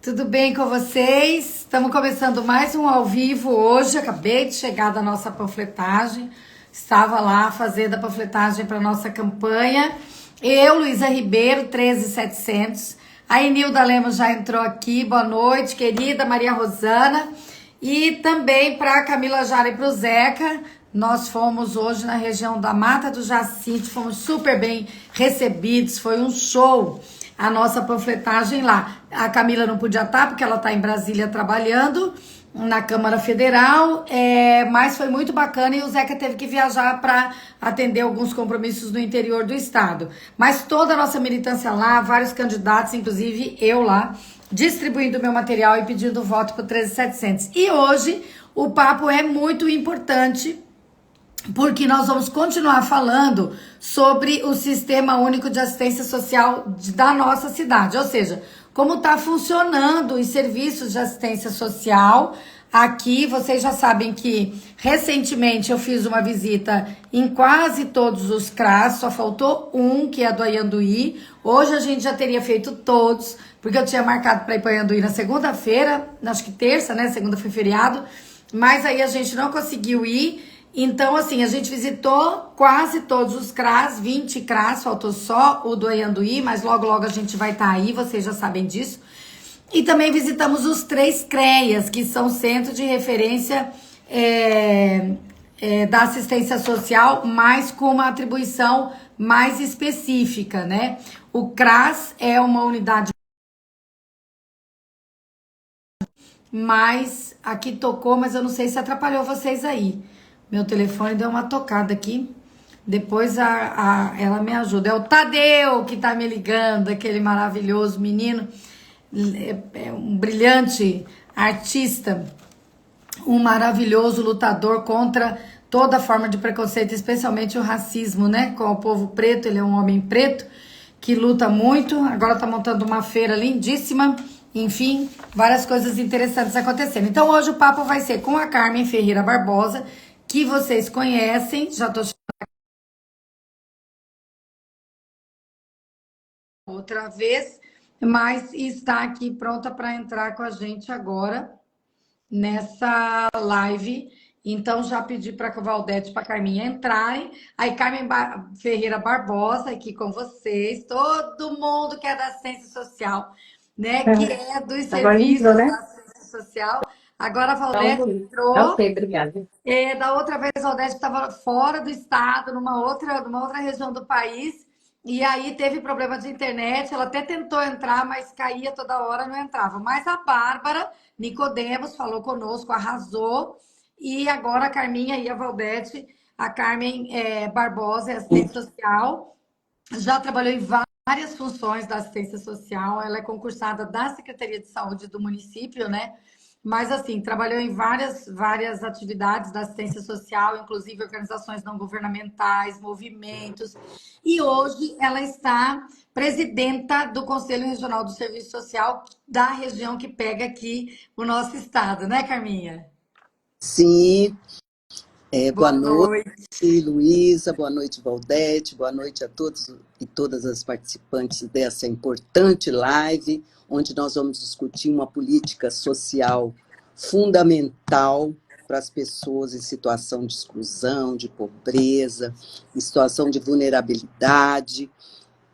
Tudo bem com vocês? Estamos começando mais um ao vivo hoje. Acabei de chegar da nossa panfletagem. Estava lá fazendo a panfletagem para nossa campanha. Eu, Luísa Ribeiro, 13700. A Enilda Lemos já entrou aqui. Boa noite, querida Maria Rosana. E também para a Camila Jara e para o Zeca. Nós fomos hoje na região da Mata do Jacinto. Fomos super bem recebidos. Foi um show a nossa panfletagem lá. A Camila não podia estar porque ela está em Brasília trabalhando na Câmara Federal, mas foi muito bacana e o Zeca teve que viajar para atender alguns compromissos no interior do estado. Mas toda a nossa militância lá, vários candidatos, inclusive eu lá, distribuindo meu material e pedindo voto para o 13700. E hoje o papo é muito importante, porque nós vamos continuar falando sobre o Sistema Único de Assistência Social da nossa cidade, ou seja, como está funcionando os serviços de assistência social aqui. Vocês já sabem que recentemente eu fiz uma visita em quase todos os CRAS, só faltou um, que é do Anhanduí. Hoje a gente já teria feito todos, porque eu tinha marcado para ir para o Anhanduí na segunda-feira, acho que terça, né? Segunda foi feriado, mas aí a gente não conseguiu ir. Então, assim, a gente visitou quase todos os CRAS, 20 CRAS, faltou só o do Anhanduí, mas logo, logo a gente vai estar aí, vocês já sabem disso. E também visitamos os 3 CREAs, que são Centro de Referência da Assistência Social, mas com uma atribuição mais específica, né? O CRAS é uma unidade, mas aqui tocou, mas eu não sei se atrapalhou vocês aí. Meu telefone deu uma tocada aqui. Depois ela me ajuda. É o Tadeu que tá me ligando, aquele maravilhoso menino. É um brilhante artista, um maravilhoso lutador contra toda forma de preconceito, especialmente o racismo, né? Com o povo preto, ele é um homem preto que luta muito. Agora tá montando uma feira lindíssima. Enfim, várias coisas interessantes acontecendo. Então hoje o papo vai ser com a Carmen Ferreira Barbosa, que vocês conhecem, já tô outra vez, mas está aqui pronta para entrar com a gente agora nessa live. Então já pedi para a Valdete e para a Carminha entrarem. Aí Carmen Ferreira Barbosa aqui com vocês, todo mundo que é da assistência social, né, que é dos Agora entrou, serviços da né? assistência social. Agora a Então, Valdete entrou. ok, obrigada. Da outra vez, a Odete estava fora do estado, numa outra região do país, e aí teve problema de internet. Ela até tentou entrar, mas caía toda hora, não entrava. Mas a Bárbara Nicodemos falou conosco, arrasou, e agora a Carminha e a Valdete, a Carmen Barbosa, é assistente social, já trabalhou em várias funções da assistência social. Ela é concursada da Secretaria de Saúde do município, né? Mas, assim, trabalhou em várias atividades da assistência social, inclusive organizações não governamentais, movimentos. E hoje ela está presidenta do Conselho Regional do Serviço Social da região que pega aqui o nosso estado, né, Carminha? Sim, boa Boa noite, noite. Luísa, boa noite, Valdete, boa noite a todos e todas as participantes dessa importante live, onde nós vamos discutir uma política social fundamental para as pessoas em situação de exclusão, de pobreza, em situação de vulnerabilidade,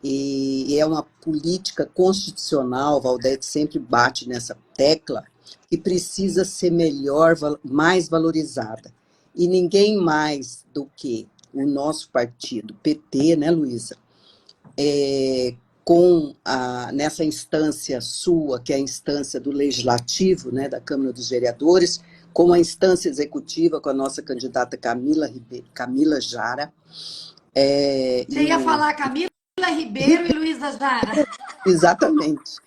e é uma política constitucional. Valdete sempre bate nessa tecla, que precisa ser melhor, mais valorizada. E ninguém mais do que o nosso partido, PT, né, Luísa? Nessa instância sua, que é a instância do Legislativo, né, da Câmara dos Vereadores, com a instância executiva, com a nossa candidata Camila Jara. Você ia falar Camila Ribeiro e Luísa Jara. Exatamente.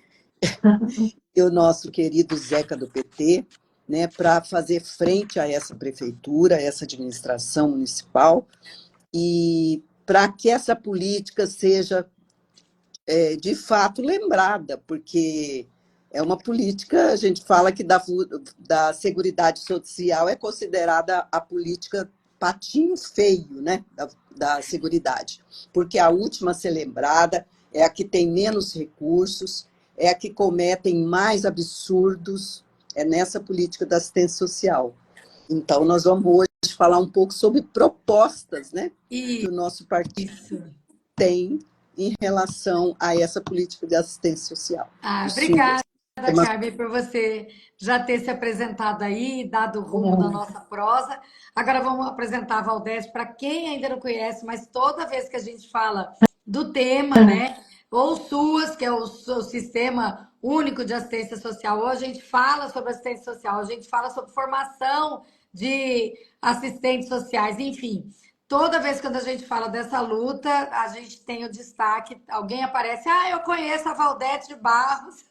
E o nosso querido Zeca do PT, né, para fazer frente a essa prefeitura, a essa administração municipal, e para que essa política seja, de fato, lembrada, porque é uma política, a gente fala que da Seguridade Social é considerada a política patinho feio, né, da Seguridade, porque a última a ser lembrada é a que tem menos recursos, é a que cometem mais absurdos, é nessa política da assistência social. Então, nós vamos hoje falar um pouco sobre propostas, né, que o nosso partido Isso. tem em relação a essa política de assistência social. Obrigada, Carmen, por você já ter se apresentado aí, dado o rumo da nossa prosa. Agora vamos apresentar a Valdete para quem ainda não conhece, mas toda vez que a gente fala do tema, né, ou SUAS, que é o Sistema Único de Assistência Social, ou a gente fala sobre assistência social, a gente fala sobre formação de assistentes sociais, enfim. Toda vez que a gente fala dessa luta, a gente tem o destaque, alguém aparece, eu conheço a Valdete de Barros,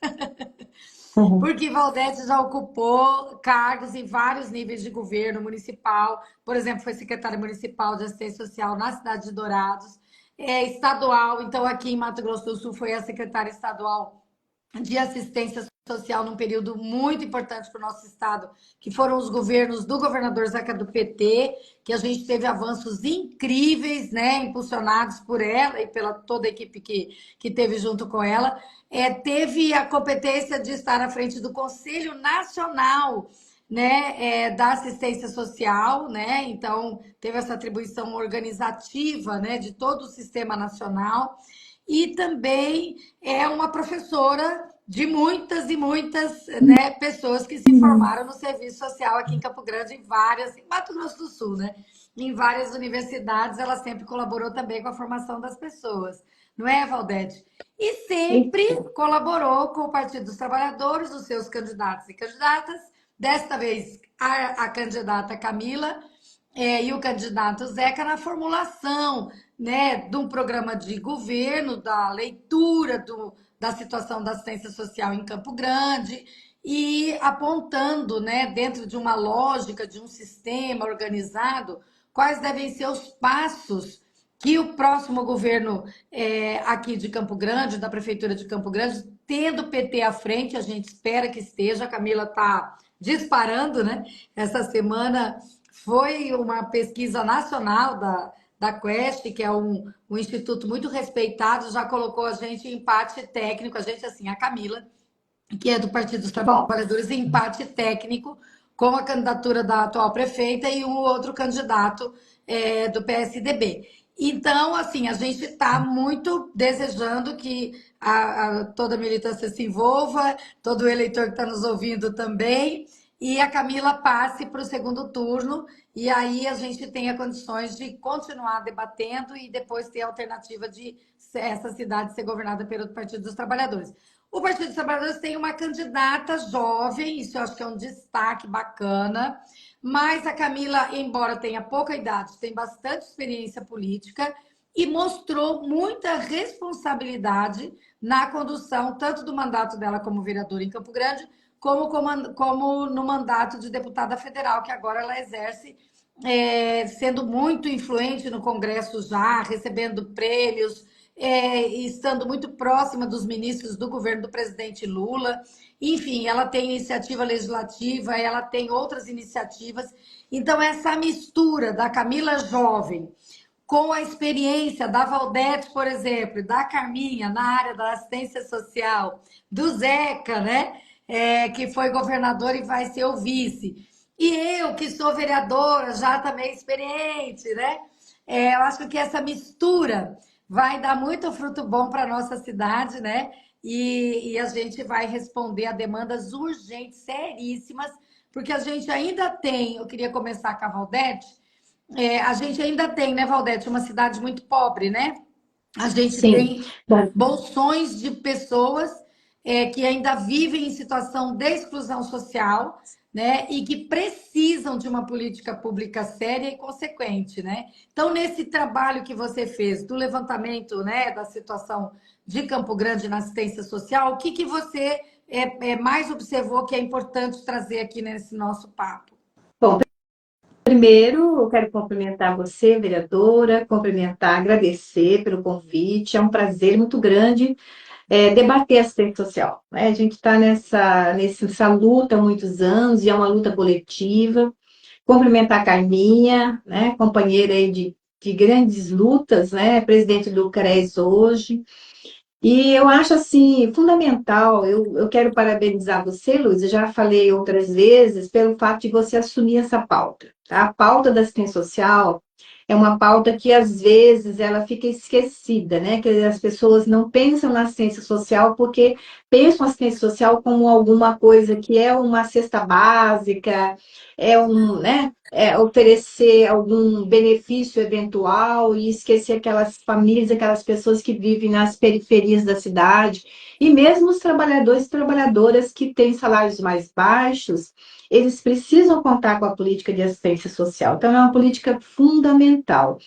porque Valdete já ocupou cargos em vários níveis de governo municipal, por exemplo, foi secretária municipal de assistência social na cidade de Dourados, estadual, então aqui em Mato Grosso do Sul foi a secretária estadual de assistência social num período muito importante para o nosso estado, que foram os governos do governador Zeca do PT, que a gente teve avanços incríveis, né, impulsionados por ela e pela toda a equipe que teve junto com ela. Teve a competência de estar à frente do Conselho Nacional, né, da assistência social, né? Então teve essa atribuição organizativa, né, de todo o sistema nacional. E também é uma professora de muitas e muitas, né, pessoas que se formaram no serviço social aqui em Campo Grande, em Mato Grosso do Sul, né? Em várias universidades, ela sempre colaborou também com a formação das pessoas, não é, Valdete? E sempre colaborou com o Partido dos Trabalhadores, os seus candidatos e candidatas, desta vez a candidata Camila, e o candidato Zeca na formulação, né, de um programa de governo, da leitura da situação da assistência social em Campo Grande e apontando, né, dentro de uma lógica, de um sistema organizado, quais devem ser os passos que o próximo governo aqui de Campo Grande, da Prefeitura de Campo Grande, tendo o PT à frente, a gente espera que esteja, a Camila está disparando, né? Essa semana foi uma pesquisa nacional da Quest, que é um instituto muito respeitado, já colocou a gente em empate técnico, a gente, assim, a Camila, que é do Partido dos Trabalhadores, em empate técnico com a candidatura da atual prefeita e um outro candidato do PSDB. Então, assim, a gente está muito desejando que toda a militância se envolva, todo eleitor que está nos ouvindo também, e a Camila passe para o segundo turno, e aí a gente tenha condições de continuar debatendo e depois ter a alternativa de essa cidade ser governada pelo Partido dos Trabalhadores. O Partido dos Trabalhadores tem uma candidata jovem, isso eu acho que é um destaque bacana, mas a Camila, embora tenha pouca idade, tem bastante experiência política e mostrou muita responsabilidade na condução, tanto do mandato dela como vereadora em Campo Grande, como no mandato de deputada federal, que agora ela exerce, sendo muito influente no Congresso já, recebendo prêmios, estando muito próxima dos ministros do governo do presidente Lula. Enfim, ela tem iniciativa legislativa, ela tem outras iniciativas. Então, essa mistura da Camila jovem com a experiência da Valdete, por exemplo, da Carminha na área da assistência social, do Zeca, né? Que foi governador e vai ser o vice. E eu, que sou vereadora, já também experiente, né? Eu acho que essa mistura vai dar muito fruto bom para a nossa cidade, né? E a gente vai responder a demandas urgentes, seríssimas, porque a gente ainda tem, eu queria começar com a Valdete, a gente ainda tem, né, Valdete, uma cidade muito pobre, né? A gente Sim. tem bolsões de pessoas que ainda vivem em situação de exclusão social, né? E que precisam de uma política pública séria e consequente, né? Então, nesse trabalho que você fez do levantamento, né, da situação de Campo Grande na assistência social, o que você mais observou que é importante trazer aqui nesse nosso papo? Bom, primeiro eu quero cumprimentar você, vereadora, cumprimentar, agradecer pelo convite. É um prazer muito grande debater assistência social, né? A gente está nessa luta há muitos anos e é uma luta coletiva. Cumprimentar a Carminha, né, companheira aí de grandes lutas, né, presidente do CRES hoje. E eu acho assim fundamental, eu quero parabenizar você, Luiz, eu já falei outras vezes, pelo fato de você assumir essa pauta. Tá? A pauta da assistência social é uma pauta que às vezes ela fica esquecida, né? Que as pessoas não pensam na assistência social porque pensam a assistência social como alguma coisa que é uma cesta básica, né? É oferecer algum benefício eventual e esquecer aquelas famílias, aquelas pessoas que vivem nas periferias da cidade, e mesmo os trabalhadores e trabalhadoras que têm salários mais baixos, eles precisam contar com a política de assistência social. Então, é uma política fundamental.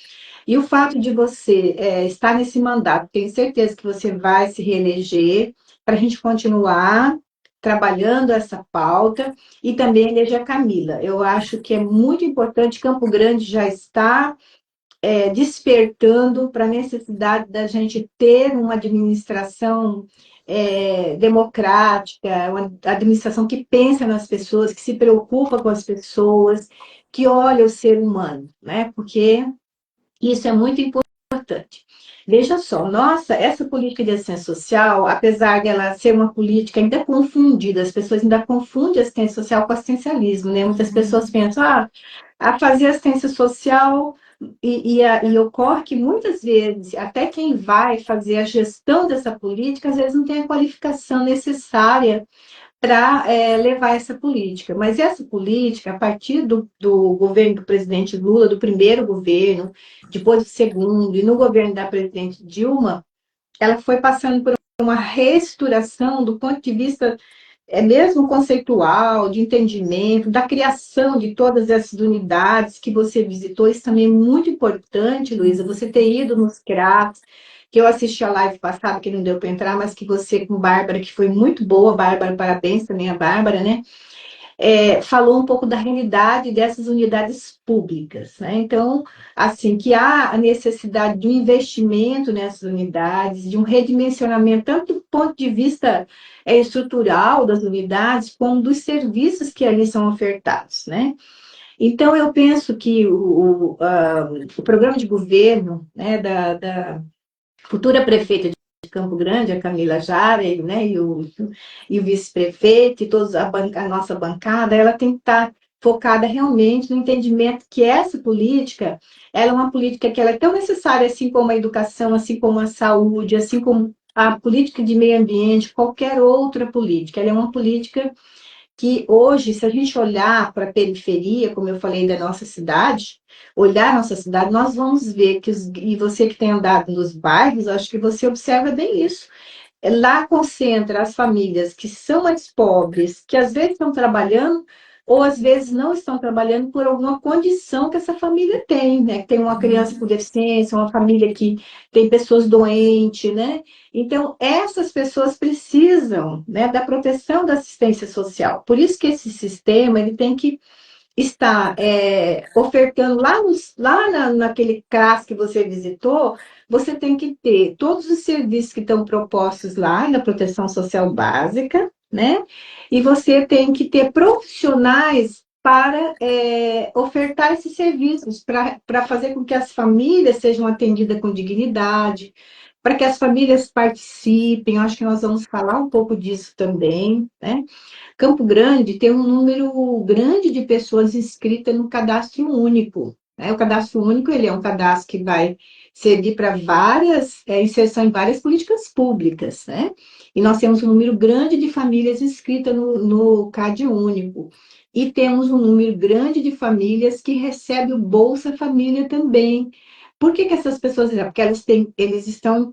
E o fato de você estar nesse mandato, tenho certeza que você vai se reeleger para a gente continuar trabalhando essa pauta e também eleger a Camila. Eu acho que é muito importante, Campo Grande já está despertando para a necessidade da gente ter uma administração democrática, uma administração que pensa nas pessoas, que se preocupa com as pessoas, que olha o ser humano, né? Porque isso é muito importante. Veja só, nossa, essa política de assistência social, apesar dela ser uma política ainda confundida, as pessoas ainda confundem assistência social com assistencialismo, né? Muitas pessoas pensam, a fazer assistência social, e ocorre que muitas vezes, até quem vai fazer a gestão dessa política, às vezes não tem a qualificação necessária para levar essa política. Mas essa política, a partir do governo do presidente Lula, do primeiro governo, depois do segundo, e no governo da presidente Dilma, ela foi passando por uma reestruturação do ponto de vista mesmo conceitual, de entendimento, da criação de todas essas unidades que você visitou. Isso também é muito importante, Luísa, você ter ido nos CRAS, que eu assisti a live passada, que não deu para entrar, mas que você com Bárbara, que foi muito boa, Bárbara, parabéns também a Bárbara, né? Falou um pouco da realidade dessas unidades públicas, né? Então, assim, que há a necessidade de um investimento nessas unidades, de um redimensionamento, tanto do ponto de vista estrutural das unidades, como dos serviços que ali são ofertados, né? Então, eu penso que o programa de governo, né, da futura prefeita de Campo Grande, a Camila Jara, né, e o vice-prefeito, e todos a nossa bancada, ela tem que estar focada realmente no entendimento que essa política, ela é uma política que ela é tão necessária, assim como a educação, assim como a saúde, assim como a política de meio ambiente, qualquer outra política. Ela é uma política que hoje, se a gente olhar para a periferia, como eu falei da nossa cidade, olhar a nossa cidade, nós vamos ver que, e você que tem andado nos bairros, acho que você observa bem isso. Lá concentra as famílias que são mais pobres, que às vezes estão trabalhando, ou às vezes não estão trabalhando por alguma condição que essa família tem, né? Que tem uma criança com deficiência, uma família que tem pessoas doentes, né? Então, essas pessoas precisam, né, da proteção da assistência social. Por isso que esse sistema ele tem que está ofertando naquele CRAS que você visitou, você tem que ter todos os serviços que estão propostos lá na proteção social básica, né? E você tem que ter profissionais para ofertar esses serviços, para fazer com que as famílias sejam atendidas com dignidade, para que as famílias participem. Eu acho que nós vamos falar um pouco disso também, né? Campo Grande tem um número grande de pessoas inscritas no cadastro único, né? O cadastro único ele é um cadastro que vai servir para várias inserção em várias políticas públicas, né? E nós temos um número grande de famílias inscritas no CAD único. E temos um número grande de famílias que recebem o Bolsa Família também. Por que essas pessoas? Porque eles estão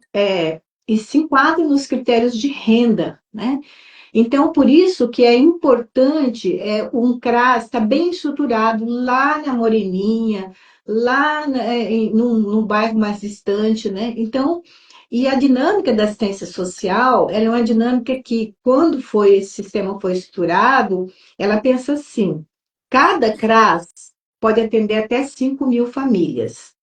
e se enquadram nos critérios de renda, né? Então, por isso que é importante um CRAS estar bem estruturado lá na Moreninha, lá num bairro mais distante, né? Então, e a dinâmica da assistência social, ela é uma dinâmica que, quando esse sistema foi estruturado, ela pensa assim, cada CRAS pode atender até 5.000 famílias.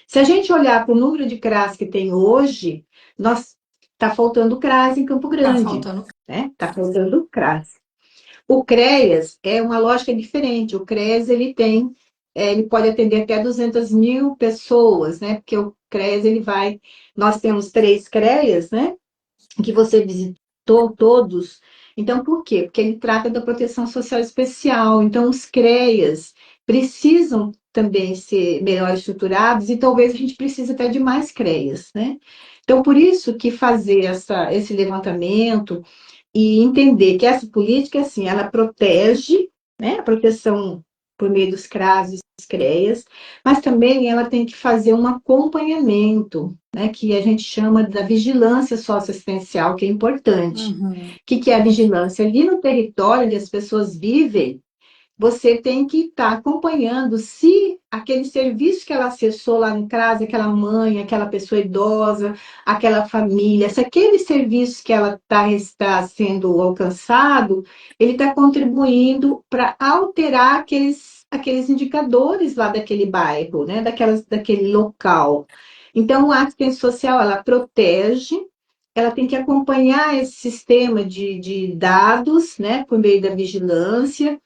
Se a gente olhar para o número de CRAS que tem hoje, nós está faltando CRAS em Campo Tá Grande, faltando. né? Está faltando CRAS. O CREAS é uma lógica diferente. O CREAS ele pode atender até 200.000 pessoas, né? Porque o CREAS nós temos 3 CREAS, né? que você visitou todos. Então, por quê? Porque ele trata da proteção social especial. Então, os CREAs precisam também ser melhor estruturados e talvez a gente precise até de mais CREAs, né? Então, por isso que fazer esse levantamento e entender que essa política, assim, ela protege, né, a proteção por meio dos CRAS e dos CREAs, mas também ela tem que fazer um acompanhamento, né, que a gente chama da vigilância socioassistencial, que é importante. Uhum. O que é a vigilância? Ali no território onde as pessoas vivem, você tem que estar acompanhando se aquele serviço que ela acessou lá em casa, aquela mãe, aquela pessoa idosa, aquela família, se aquele serviço que ela está sendo alcançado, ele está contribuindo para alterar aqueles indicadores lá daquele bairro, né, daquele local. Então, a assistência social, ela protege, ela tem que acompanhar esse sistema de dados, né, por meio da vigilância,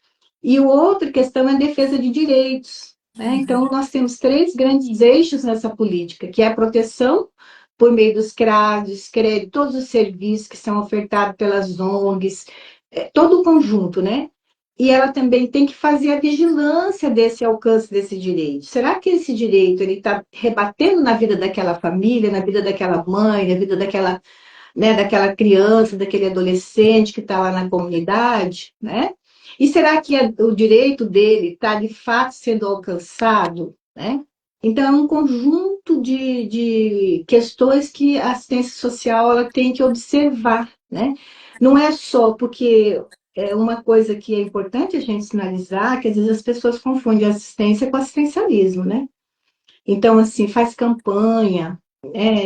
e outra questão é a defesa de direitos, né? Então, nós temos três grandes eixos nessa política, que é a proteção por meio dos CRAs, CRED, todos os serviços que são ofertados pelas ONGs, todo o conjunto, né? E ela também tem que fazer a vigilância desse alcance desse direito. Será que esse direito ele está rebatendo na vida daquela família, na vida daquela mãe, na vida daquela, né, daquela criança, daquele adolescente que está lá na comunidade, né? E será que o direito dele está, de fato, sendo alcançado, né? Então, é um conjunto de questões que a assistência social ela tem que observar, né? Não é só porque é uma coisa que é importante a gente sinalizar, que às vezes as pessoas confundem assistência com assistencialismo, né? Então, assim, faz campanha,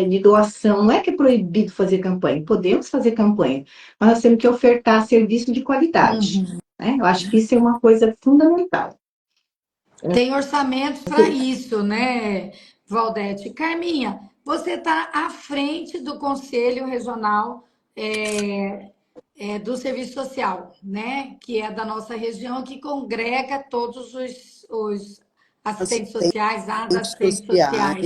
de doação. Não é que é proibido fazer campanha, podemos fazer campanha, mas nós temos que ofertar serviço de qualidade, Uhum. né? Eu acho que isso é uma coisa fundamental. Tem orçamentos para isso, né, Valdete? Carminha, você está à frente do Conselho Regional do Serviço Social, né? Que é da nossa região, que congrega todos os assistentes sociais, as Assistentes assistentes sociais sociais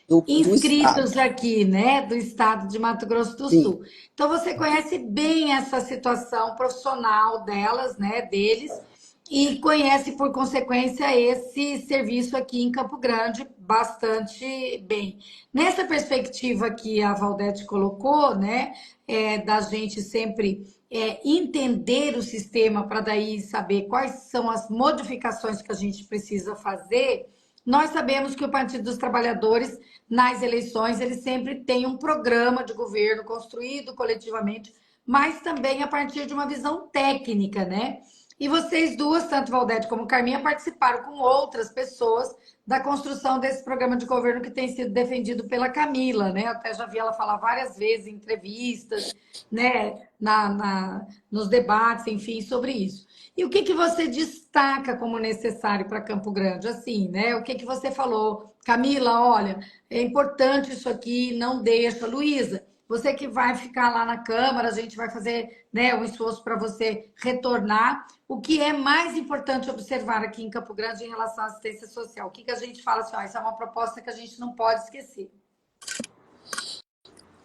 do Estado. inscritos aqui, né, do estado de Mato Grosso do Sim, Sul. Então você conhece bem essa situação profissional delas, né, deles, e conhece por consequência esse serviço aqui em Campo Grande bastante bem. Nessa perspectiva que a Valdete colocou, né, da gente sempre entender o sistema para daí saber quais são as modificações que a gente precisa fazer. Nós sabemos que o Partido dos Trabalhadores, nas eleições, ele sempre tem um programa de governo construído coletivamente, mas também a partir de uma visão técnica, né? E vocês duas, tanto Valdete como Carminha, participaram com outras pessoas da construção desse programa de governo que tem sido defendido pela Camila, né? Eu até já vi ela falar várias vezes em entrevistas, né? Nos debates, enfim, sobre isso. E o que você destaca como necessário para Campo Grande? Assim, né? O que você falou? Camila, olha, é importante isso aqui, não deixa. Luísa, você que vai ficar lá na Câmara, a gente vai fazer, né, um esforço para você retornar. O que é mais importante observar aqui em Campo Grande em relação à assistência social? O que a gente fala assim, ó, isso é uma proposta que a gente não pode esquecer.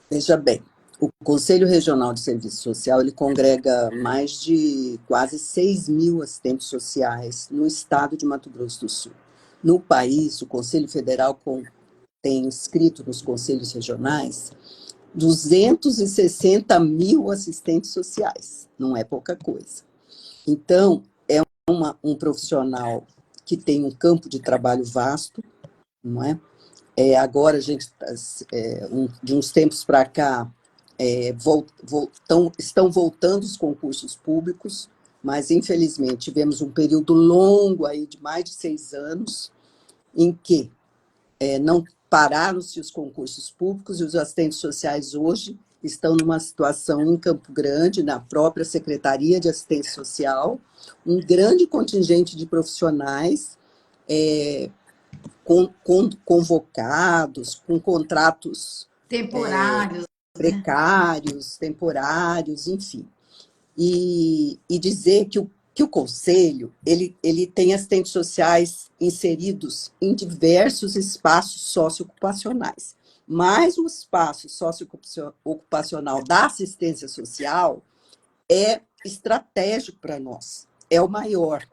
veja bem. O Conselho Regional de Serviço Social ele congrega mais de quase 6 mil assistentes sociais no estado de Mato Grosso do Sul. No país, o Conselho Federal tem inscrito nos conselhos regionais 260 mil assistentes sociais. Não é pouca coisa. Então, é um profissional que tem um campo de trabalho vasto, não é? Agora, a gente, de uns tempos para cá, estão voltando os concursos públicos, mas, infelizmente, tivemos um período longo aí de mais de 6 anos em que não pararam-se os concursos públicos e os assistentes sociais hoje estão numa situação em Campo Grande, na própria Secretaria de Assistência Social, um grande contingente de profissionais convocados, com contratos Temporários, né? precários, temporários, enfim. E dizer que o Conselho ele tem assistentes sociais inseridos em diversos espaços socioocupacionais. mas o espaço socioocupacional da assistência social é estratégico para nós, é o maior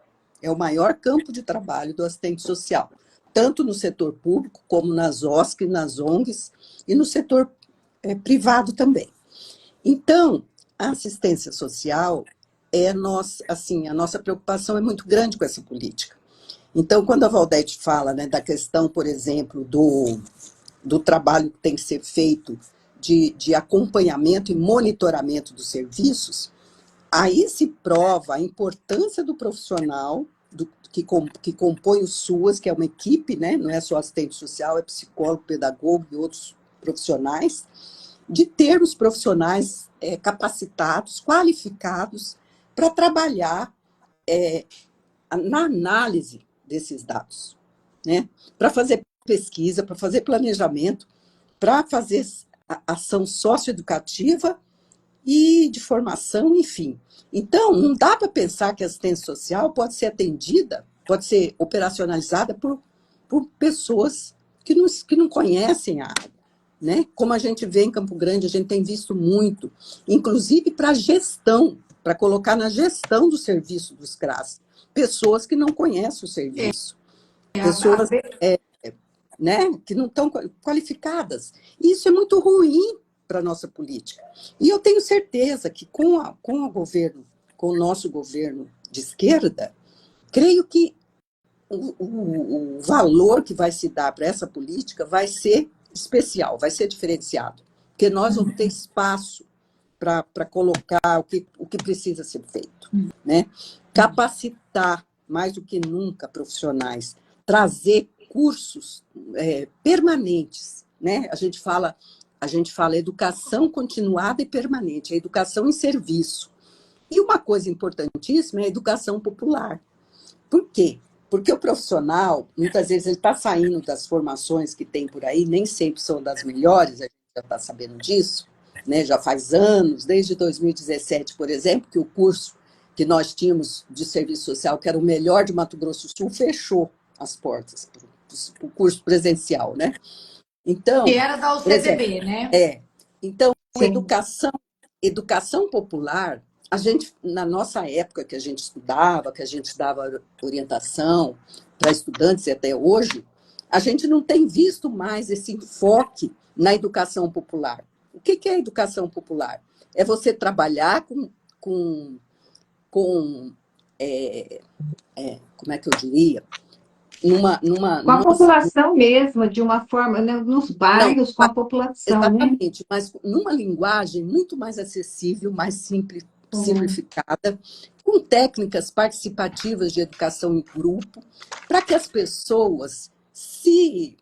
campo de trabalho do assistente social, tanto no setor público, como nas OSC, nas ONGs, e no setor privado também. Então, a assistência social a nossa preocupação é muito grande com essa política. Então, quando a Valdete fala, né, da questão, por exemplo, do trabalho que tem que ser feito de acompanhamento e monitoramento dos serviços, aí se prova a importância do profissional que compõe o SUAS, que é uma equipe, né, não é só assistente social, é psicólogo, pedagogo e outros profissionais, de termos profissionais capacitados, qualificados, para trabalhar na análise desses dados, né? Para fazer pesquisa, para fazer planejamento, para fazer ação socioeducativa e de formação, enfim. Então, não dá para pensar que a assistência social pode ser atendida, pode ser operacionalizada por pessoas que não conhecem a área, né? Como a gente vê em Campo Grande, a gente tem visto muito, inclusive para gestão, para colocar na gestão do serviço dos CRAS, pessoas que não conhecem o serviço, pessoas né, que não estão qualificadas. E isso é muito ruim para a nossa política. E eu tenho certeza que com o nosso governo de esquerda, creio que o valor que vai se dar para essa política vai ser especial, vai ser diferenciado, porque nós vamos ter espaço para colocar o que precisa ser feito, né? Capacitar mais do que nunca profissionais, trazer cursos permanentes, né? A gente fala educação continuada e permanente, a educação em serviço. E uma coisa importantíssima é a educação popular. Por quê? Porque o profissional, muitas vezes, ele está saindo das formações que tem por aí, nem sempre são das melhores, a gente já está sabendo disso, né? Já faz anos, desde 2017, por exemplo, que o curso que nós tínhamos de serviço social, que era o melhor de Mato Grosso do Sul, fechou as portas para o curso presencial, né? Então, Que era da por exemplo, UCTB, né? então, Sim. educação popular, a gente, na nossa época que a gente dava orientação para estudantes e até hoje, a gente não tem visto mais esse enfoque na educação popular. O que é educação popular? É você trabalhar com como é que eu diria? Com a população mesmo, de uma forma, né, nos Não, bairros, com a população, né? exatamente, mas numa linguagem muito mais acessível, mais simplificada, com técnicas participativas de educação em grupo, para que as pessoas se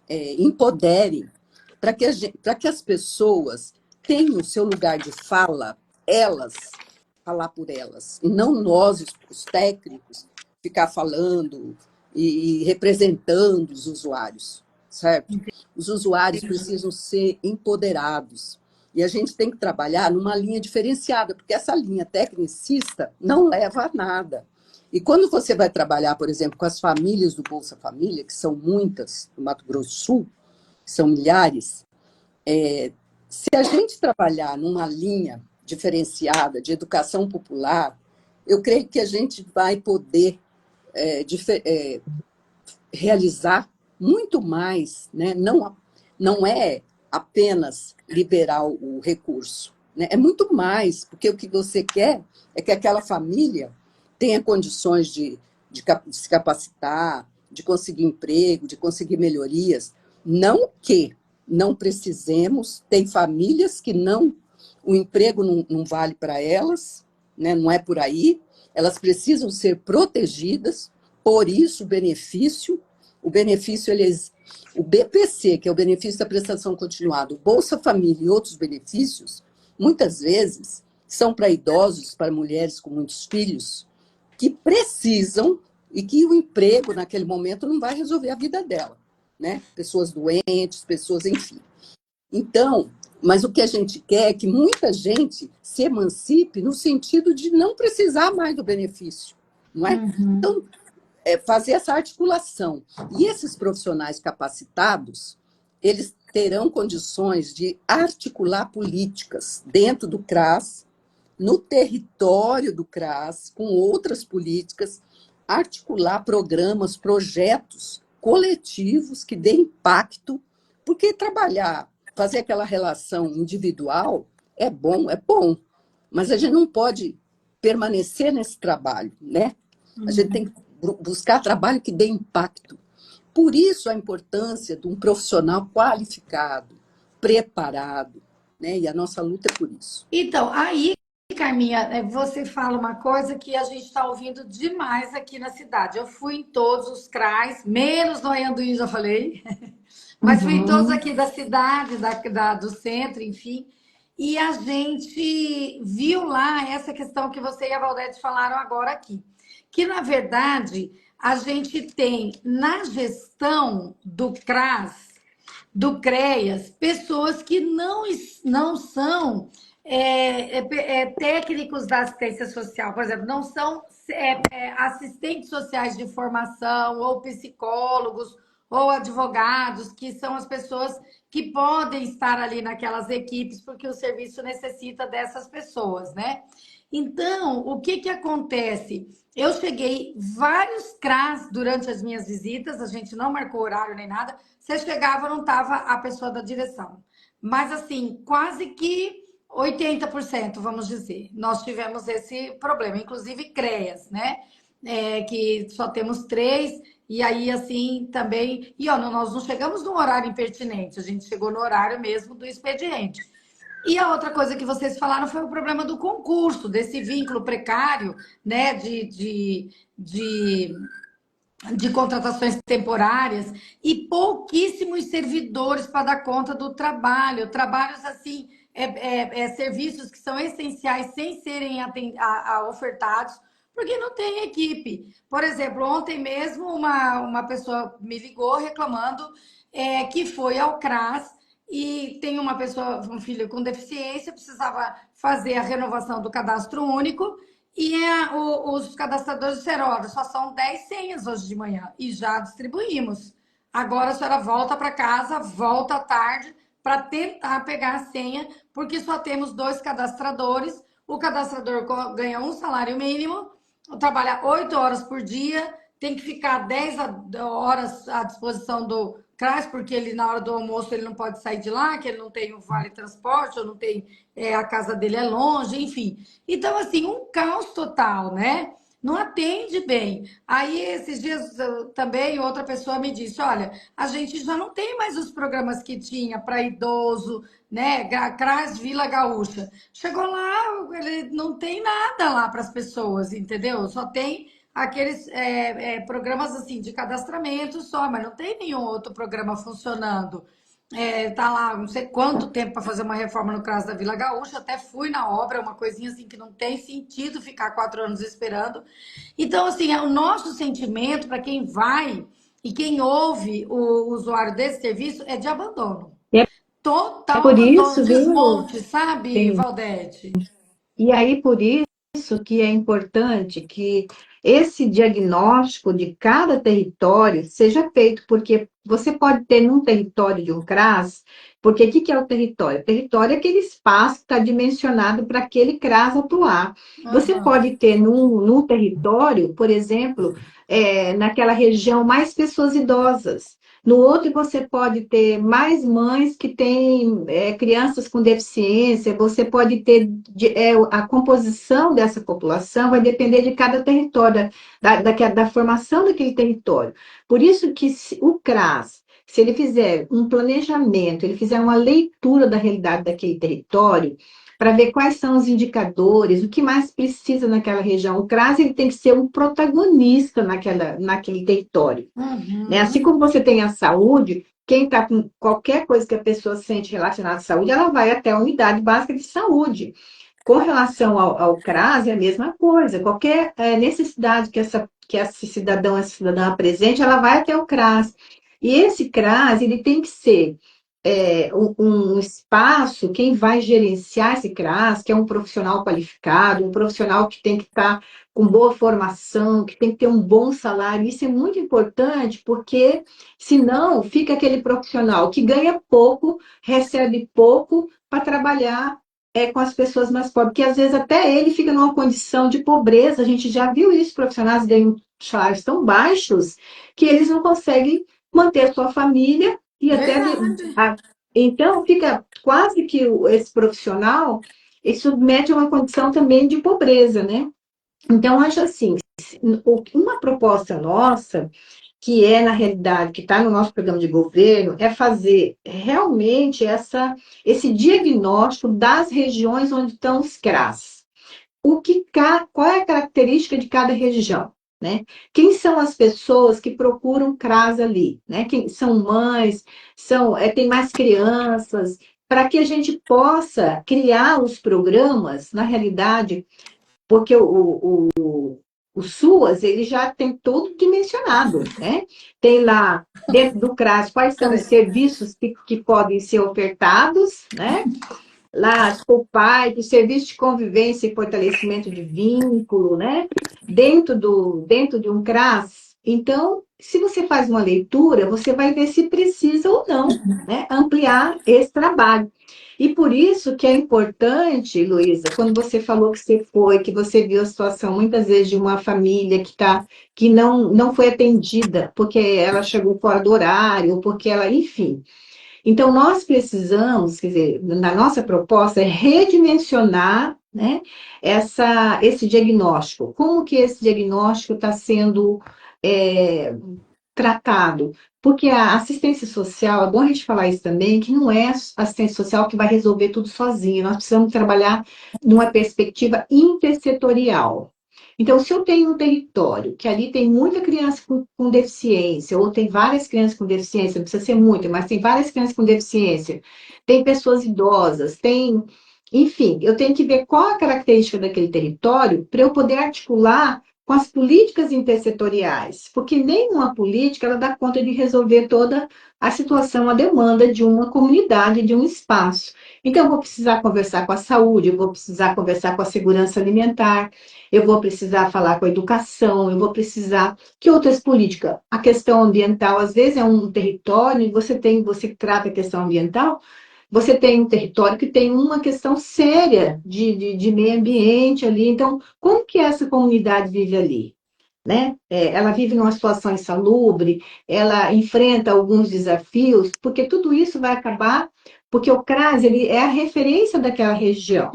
empoderem, para que as pessoas tenham o seu lugar de fala, elas, falar por elas, e não nós, os técnicos, ficar falando e representando os usuários, certo? Os usuários precisam ser empoderados. E a gente tem que trabalhar numa linha diferenciada, porque essa linha tecnicista não leva a nada. E quando você vai trabalhar, por exemplo, com as famílias do Bolsa Família, que são muitas no Mato Grosso do Sul, que são milhares, se a gente trabalhar numa linha diferenciada de educação popular, eu creio que a gente vai poder realizar muito mais, né? Não é apenas liberar o recurso, né? É muito mais, porque o que você quer é que aquela família tenha condições de se capacitar, de conseguir emprego, de conseguir melhorias. Não que não precisemos, tem famílias que o emprego não vale para elas, né? Não é por aí, elas precisam ser protegidas, por isso o BPC, que é o benefício da prestação continuada, o Bolsa Família e outros benefícios, muitas vezes são para idosos, para mulheres com muitos filhos, que precisam e que o emprego naquele momento não vai resolver a vida dela, né? Pessoas doentes, pessoas, enfim. Então, mas o que a gente quer é que muita gente se emancipe no sentido de não precisar mais do benefício, não é? Então, fazer essa articulação. E esses profissionais capacitados, eles terão condições de articular políticas dentro do CRAS, no território do CRAS, com outras políticas, articular programas, projetos coletivos que dêem impacto, porque trabalhar, fazer aquela relação individual é bom, mas a gente não pode permanecer nesse trabalho, né? A gente tem que buscar trabalho que dê impacto. Por isso a importância de um profissional qualificado, preparado, né? E a nossa luta é por isso. Então, aí, Carminha, você fala uma coisa que a gente está ouvindo demais aqui na cidade. Eu fui em todos os CRAs, menos no Anhanduí, já falei, mas fui em todos aqui da cidade, do centro, enfim. E a gente viu lá essa questão que você e a Valdete falaram agora aqui. Que, na verdade, a gente tem na gestão do CRAS, do CREAS, pessoas que não são técnicos da assistência social, por exemplo, não são assistentes sociais de formação, ou psicólogos, ou advogados, que são as pessoas que podem estar ali naquelas equipes, porque o serviço necessita dessas pessoas, né? Então, o que que acontece? Eu cheguei vários CRAs durante as minhas visitas, a gente não marcou horário nem nada. Você chegava, não estava a pessoa da direção. Mas, assim, quase que 80%, vamos dizer, nós tivemos esse problema. Inclusive, CREAS, né? Que só temos 3, e aí, assim, também... E, ó, nós não chegamos no horário impertinente, a gente chegou no horário mesmo do expediente. E a outra coisa que vocês falaram foi o problema do concurso, desse vínculo precário, né, de contratações temporárias e pouquíssimos servidores para dar conta do trabalho. Trabalhos assim, serviços que são essenciais sem serem ofertados, porque não tem equipe. Por exemplo, ontem mesmo uma pessoa me ligou reclamando que foi ao CRAS e tem uma pessoa, um filho com deficiência, precisava fazer a renovação do cadastro único. E os cadastradores disseram, olha, só são 10 senhas hoje de manhã e já distribuímos. Agora a senhora volta para casa, volta à tarde para tentar pegar a senha, porque só temos 2 cadastradores. O cadastrador ganha um salário mínimo, trabalha 8 horas por dia, tem que ficar 10 horas à disposição do CRAS, porque ele, na hora do almoço, ele não pode sair de lá, que ele não tem o vale transporte, ou não tem, a casa dele é longe, enfim. Então, assim, um caos total, né? Não atende bem. Aí, esses dias também, outra pessoa me disse, olha, a gente já não tem mais os programas que tinha para idoso, né? CRAS Vila Gaúcha. Chegou lá, ele não tem nada lá para as pessoas, entendeu? Só tem aqueles programas assim de cadastramento só, mas não tem nenhum outro programa funcionando. Tá lá não sei quanto tempo para fazer uma reforma no CRAS da Vila Gaúcha, até fui na obra, uma coisinha assim que não tem sentido ficar 4 anos esperando. Então, assim, o nosso sentimento para quem vai e quem ouve o usuário desse serviço é de abandono. E é Total por abandono, isso, viu? desmonte, sabe, Sim. Valdete? E aí, por isso que é importante que esse diagnóstico de cada território seja feito, porque você pode ter num território de um CRAS, porque o que é o território? O território é aquele espaço que está dimensionado para aquele CRAS atuar. Você Uhum. pode ter num território, por exemplo, naquela região, mais pessoas idosas. No outro, você pode ter mais mães que têm crianças com deficiência, você pode ter a composição dessa população vai depender de cada território, da formação daquele território. Por isso que o CRAS, se ele fizer um planejamento, ele fizer uma leitura da realidade daquele território, para ver quais são os indicadores, o que mais precisa naquela região. O CRAS ele tem que ser um protagonista naquele território. Né? Assim Uhum. como você tem a saúde, quem está com qualquer coisa que a pessoa sente relacionada à saúde, ela vai até a unidade básica de saúde. Com relação ao CRAS, é a mesma coisa. Qualquer necessidade que esse cidadão, essa cidadã apresente, ela vai até o CRAS. E esse CRAS, ele tem que ser um espaço, quem vai gerenciar esse CRAS, que é um profissional qualificado, um profissional que tem que estar com boa formação, que tem que ter um bom salário. Isso é muito importante, porque senão fica aquele profissional que ganha pouco, recebe pouco para trabalhar com as pessoas mais pobres, porque às vezes até ele fica numa condição de pobreza. A gente já viu isso, profissionais ganham salários tão baixos que eles não conseguem manter a sua família e até Verdade. então, fica quase que esse profissional ele submete a uma condição também de pobreza, né? Então, acho assim, uma proposta nossa, que é, na realidade, que está no nosso programa de governo, é fazer realmente esse diagnóstico das regiões onde estão os CRAS. Qual é a característica de cada região, né? Quem são as pessoas que procuram CRAS ali, né? Quem são mães, tem mais crianças, para que a gente possa criar os programas, na realidade, porque o SUAS, ele já tem tudo dimensionado, né? Tem lá, dentro do CRAS, quais são os Peraí. serviços que podem ser ofertados, né? Lá, o pai, do serviço de convivência e fortalecimento de vínculo, né? Dentro de um CRAS. Então, se você faz uma leitura, você vai ver se precisa ou não, né, ampliar esse trabalho. E por isso que é importante, Luísa, quando você falou que você foi, que você viu a situação muitas vezes de uma família que não foi atendida porque ela chegou fora do horário, ou porque ela, enfim. Então, nós precisamos, quer dizer, na nossa proposta, é redimensionar, né, esse diagnóstico. Como que esse diagnóstico está sendo é, tratado? Porque a assistência social, é bom a gente falar isso também, que não é a assistência social que vai resolver tudo sozinho. Nós precisamos trabalhar numa perspectiva intersetorial. Então, se eu tenho um território que ali tem muita criança com deficiência, ou tem várias crianças com deficiência, não precisa ser muita, mas tem várias crianças com deficiência, tem pessoas idosas, enfim, eu tenho que ver qual a característica daquele território para eu poder articular com as políticas intersetoriais, porque nenhuma política ela dá conta de resolver toda a situação, a demanda de uma comunidade, de um espaço. Então, eu vou precisar conversar com a saúde, eu vou precisar conversar com a segurança alimentar, eu vou precisar falar com a educação, eu vou precisar. Que outras políticas? A questão ambiental, às vezes, é um território, e você que trata a questão ambiental, você tem um território que tem uma questão séria de meio ambiente ali. Então, como que essa comunidade vive ali? Né? Ela vive numa situação insalubre, ela enfrenta alguns desafios, porque tudo isso vai acabar, porque o CRAS ele é a referência daquela região.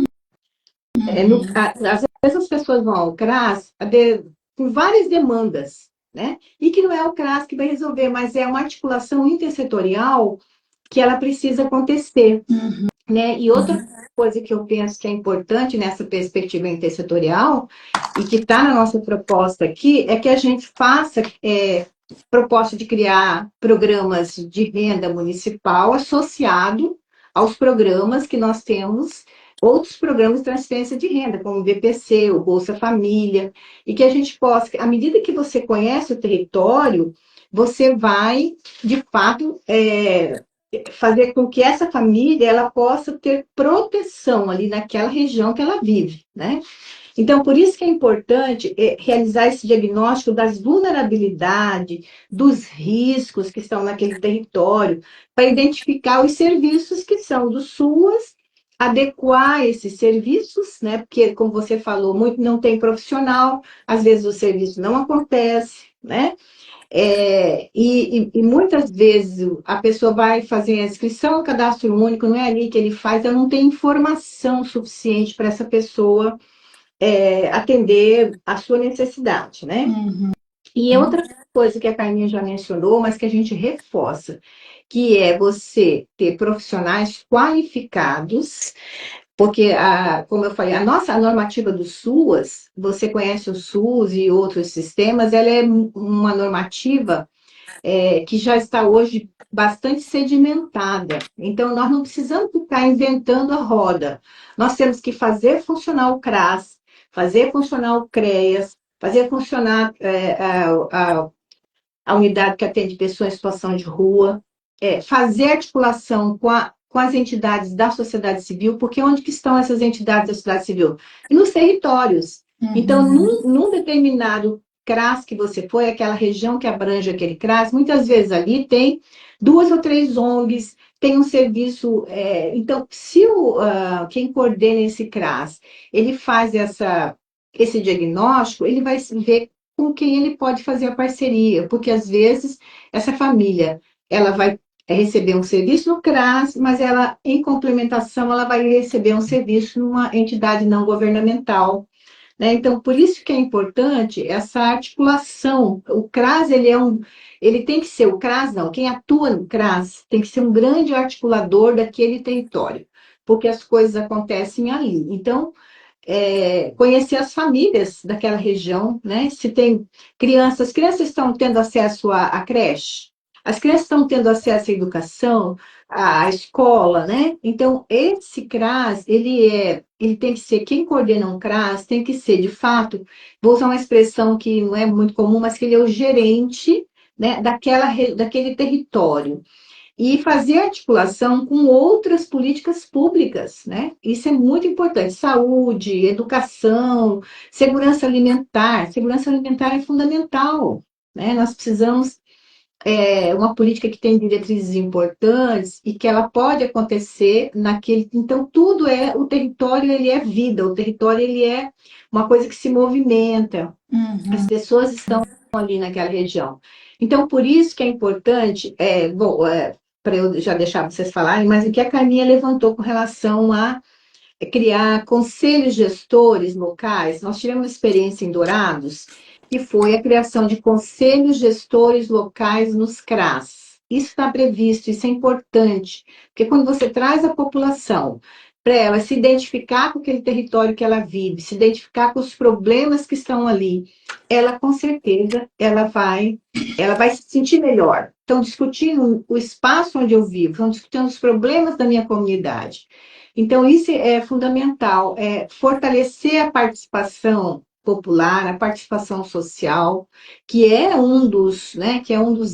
Às vezes as pessoas vão ao CRAS com várias demandas, né? E que não é o CRAS que vai resolver, mas é uma articulação intersetorial que ela precisa acontecer, né? E outra coisa que eu penso que é importante nessa perspectiva intersetorial e que está na nossa proposta aqui é que a gente faça proposta de criar programas de renda municipal associado aos programas que nós temos, outros programas de transferência de renda, como o BPC, o Bolsa Família, e que a gente possa, à medida que você conhece o território, você vai, de fato, fazer com que essa família ela possa ter proteção ali naquela região que ela vive, né? Então, por isso que é importante realizar esse diagnóstico das vulnerabilidades, dos riscos que estão naquele território, para identificar os serviços que são do SUAS, adequar esses serviços, né? Porque, como você falou, muito não tem profissional, às vezes o serviço não acontece, né? E muitas vezes a pessoa vai fazer a inscrição no cadastro único, não é ali que ele faz, ela não tem informação suficiente para essa pessoa atender a sua necessidade, né? E outra coisa que a Carminha já mencionou, mas que a gente reforça, que é você ter profissionais qualificados, porque, como eu falei, a normativa do SUAS, você conhece o SUS e outros sistemas, ela é uma normativa que já está hoje bastante sedimentada. Então, nós não precisamos ficar inventando a roda. Nós temos que fazer funcionar o CRAS, fazer funcionar o CREAS, fazer funcionar a unidade que atende pessoas em situação de rua, fazer articulação com as entidades da sociedade civil, porque onde que estão essas entidades da sociedade civil? Nos territórios. Então, num determinado CRAS que você foi, aquela região que abrange aquele CRAS, muitas vezes ali tem 2 ou 3 ONGs, tem um serviço. Então, se quem coordena esse CRAS, ele faz esse diagnóstico, ele vai ver com quem ele pode fazer a parceria, porque às vezes essa família ela vai receber um serviço no CRAS, mas ela, em complementação, ela vai receber um serviço numa entidade não governamental, né? Então, por isso que é importante essa articulação. O CRAS, ele tem que ser, o CRAS não, quem atua no CRAS tem que ser um grande articulador daquele território, porque as coisas acontecem ali. Então, conhecer as famílias daquela região, né? Se tem crianças, as crianças estão tendo acesso à creche, as crianças estão tendo acesso à educação, à escola, né? Então, esse CRAS, ele tem que ser, quem coordena um CRAS tem que ser, de fato, vou usar uma expressão que não é muito comum, mas que ele é o gerente, né, daquele território e fazer articulação com outras políticas públicas, né? Isso é muito importante. Saúde, educação, segurança alimentar. Segurança alimentar é fundamental, né? Nós precisamos uma política que tem diretrizes importantes e que ela pode acontecer naquele. Então, o território ele é vida, o território ele é uma coisa que se movimenta. As pessoas estão ali naquela região. Então, por isso que é importante, para eu já deixar vocês falarem, mas o que a Carminha levantou com relação a criar conselhos gestores locais, nós tivemos uma experiência em Dourados, que foi a criação de conselhos gestores locais nos CRAS. Isso está previsto, isso é importante, porque quando você traz a população para ela se identificar com aquele território que ela vive, se identificar com os problemas que estão ali, ela com certeza ela vai se sentir melhor. Estão discutindo o espaço onde eu vivo, estão discutindo os problemas da minha comunidade. Então, isso é fundamental, fortalecer a participação popular, a participação social, que é um dos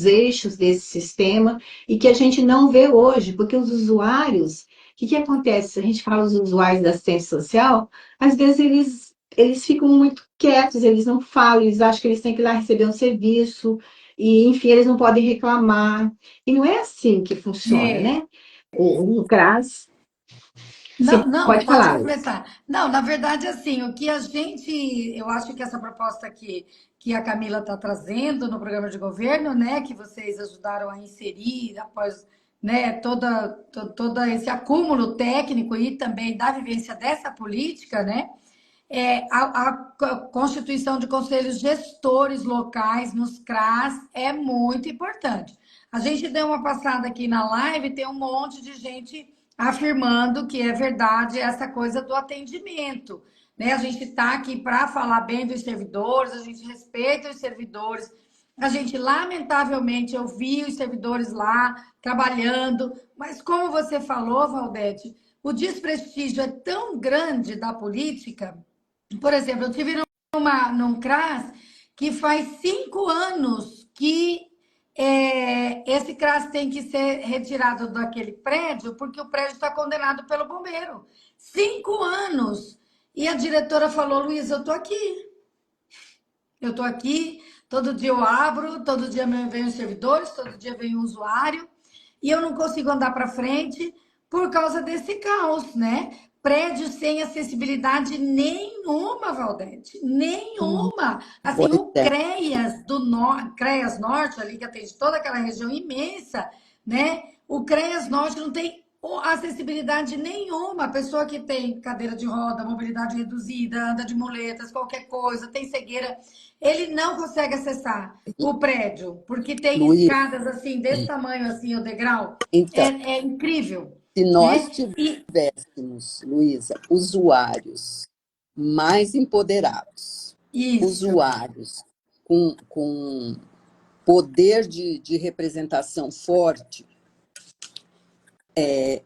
eixos desse sistema e que a gente não vê hoje, porque os usuários, o que acontece? A gente fala os usuários da assistência social, às vezes eles ficam muito quietos, eles não falam, eles acham que eles têm que ir lá receber um serviço, e, enfim, eles não podem reclamar. E não é assim que funciona, né? O CRAS. Não, Sim, não, pode pode falar, Luiz. completar. Não, na verdade, assim, o que a gente, eu acho que essa proposta que a Camila está trazendo no programa de governo, né, que vocês ajudaram a inserir após, né, todo esse acúmulo técnico e também da vivência dessa política, né, a constituição de conselhos gestores locais nos CRAS é muito importante. A gente deu uma passada aqui na live, tem um monte de gente afirmando que é verdade essa coisa do atendimento. Né? A gente está aqui para falar bem dos servidores, a gente respeita os servidores. A gente, lamentavelmente, eu vi os servidores lá trabalhando, mas como você falou, Valdete, o desprestígio é tão grande da política. Por exemplo, eu tive num CRAS que faz 5 anos que esse CRAS tem que ser retirado daquele prédio porque o prédio está condenado pelo bombeiro. 5 anos! E a diretora falou, Luiz, eu estou aqui. Eu estou aqui, todo dia eu abro, todo dia vem os servidores, todo dia vem o usuário, e eu não consigo andar para frente por causa desse caos, né? Prédio sem acessibilidade nenhuma, Valdete, nenhuma. Assim, Pois o é. CREAS Norte, ali que atende toda aquela região imensa, né? O CREAS Norte não tem acessibilidade nenhuma. A pessoa que tem cadeira de roda, mobilidade reduzida, anda de muletas, qualquer coisa, tem cegueira, ele não consegue acessar o prédio, porque tem Luiz, escadas assim, desse tamanho, assim, o degrau. É, então, é incrível, se nós né? E tivéssemos, Luísa, usuários mais empoderados, isso, usuários com poder de representação forte,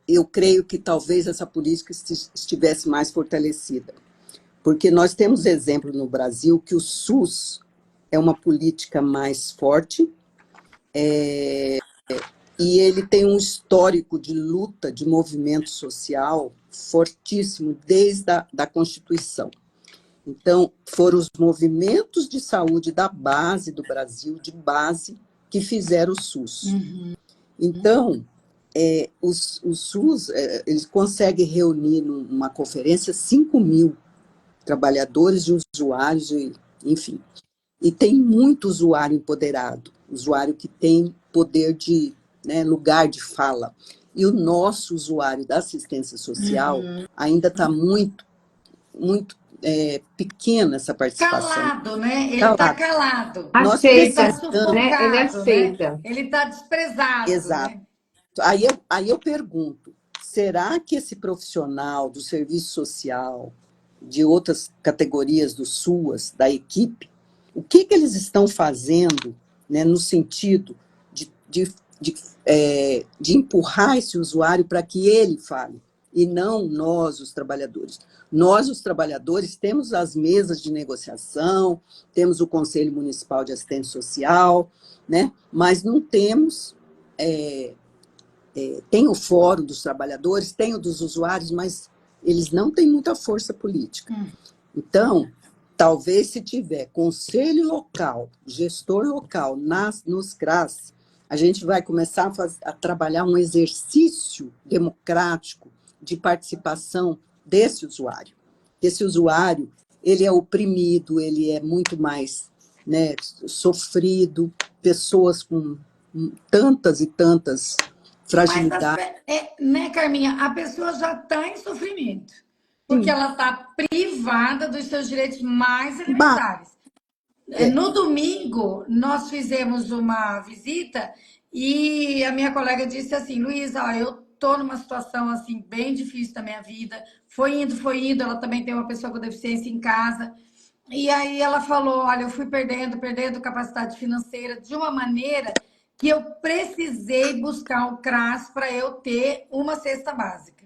eu creio que talvez essa política estivesse mais fortalecida. Porque nós temos exemplo no Brasil que o SUS é uma política mais forte, e ele tem um histórico de luta, de movimento social fortíssimo desde a da Constituição. Então, foram os movimentos de saúde da base do Brasil, de base, que fizeram o SUS. Então, o SUS, eles conseguem reunir numa conferência 5.000 trabalhadores e usuários, enfim. E tem muito usuário empoderado, usuário que tem poder de, né, lugar de fala. E o nosso usuário da assistência social ainda está muito, muito pequena essa participação. Calado, né? Ele está Calado. calado. Nós Ele está Aceita, precisamos. né? Ele sufocado, né? aceita. Ele está desprezado, Exato. né? Aí eu pergunto, será que esse profissional do serviço social, de outras categorias do SUAS, da equipe, o que eles estão fazendo, né, no sentido de empurrar esse usuário para que ele fale, e não nós, os trabalhadores. Nós, os trabalhadores, temos as mesas de negociação, temos o Conselho Municipal de Assistência Social, né, mas não temos... tem o Fórum dos Trabalhadores, tem o dos usuários, mas eles não têm muita força política. Então, talvez se tiver conselho local, gestor local nos CRAS, a gente vai começar a trabalhar um exercício democrático de participação desse usuário. Esse usuário, ele é oprimido, ele é muito mais, né, sofrido, pessoas com tantas e tantas fragilidades. Né, Carminha? A pessoa já está em sofrimento, porque ela está privada dos seus direitos mais elementares. No domingo, nós fizemos uma visita e a minha colega disse assim, Luísa, ó, eu tô numa situação assim bem difícil da minha vida, foi indo, ela também tem uma pessoa com deficiência em casa, e aí ela falou, olha, eu fui perdendo capacidade financeira de uma maneira que eu precisei buscar o CRAS para eu ter uma cesta básica.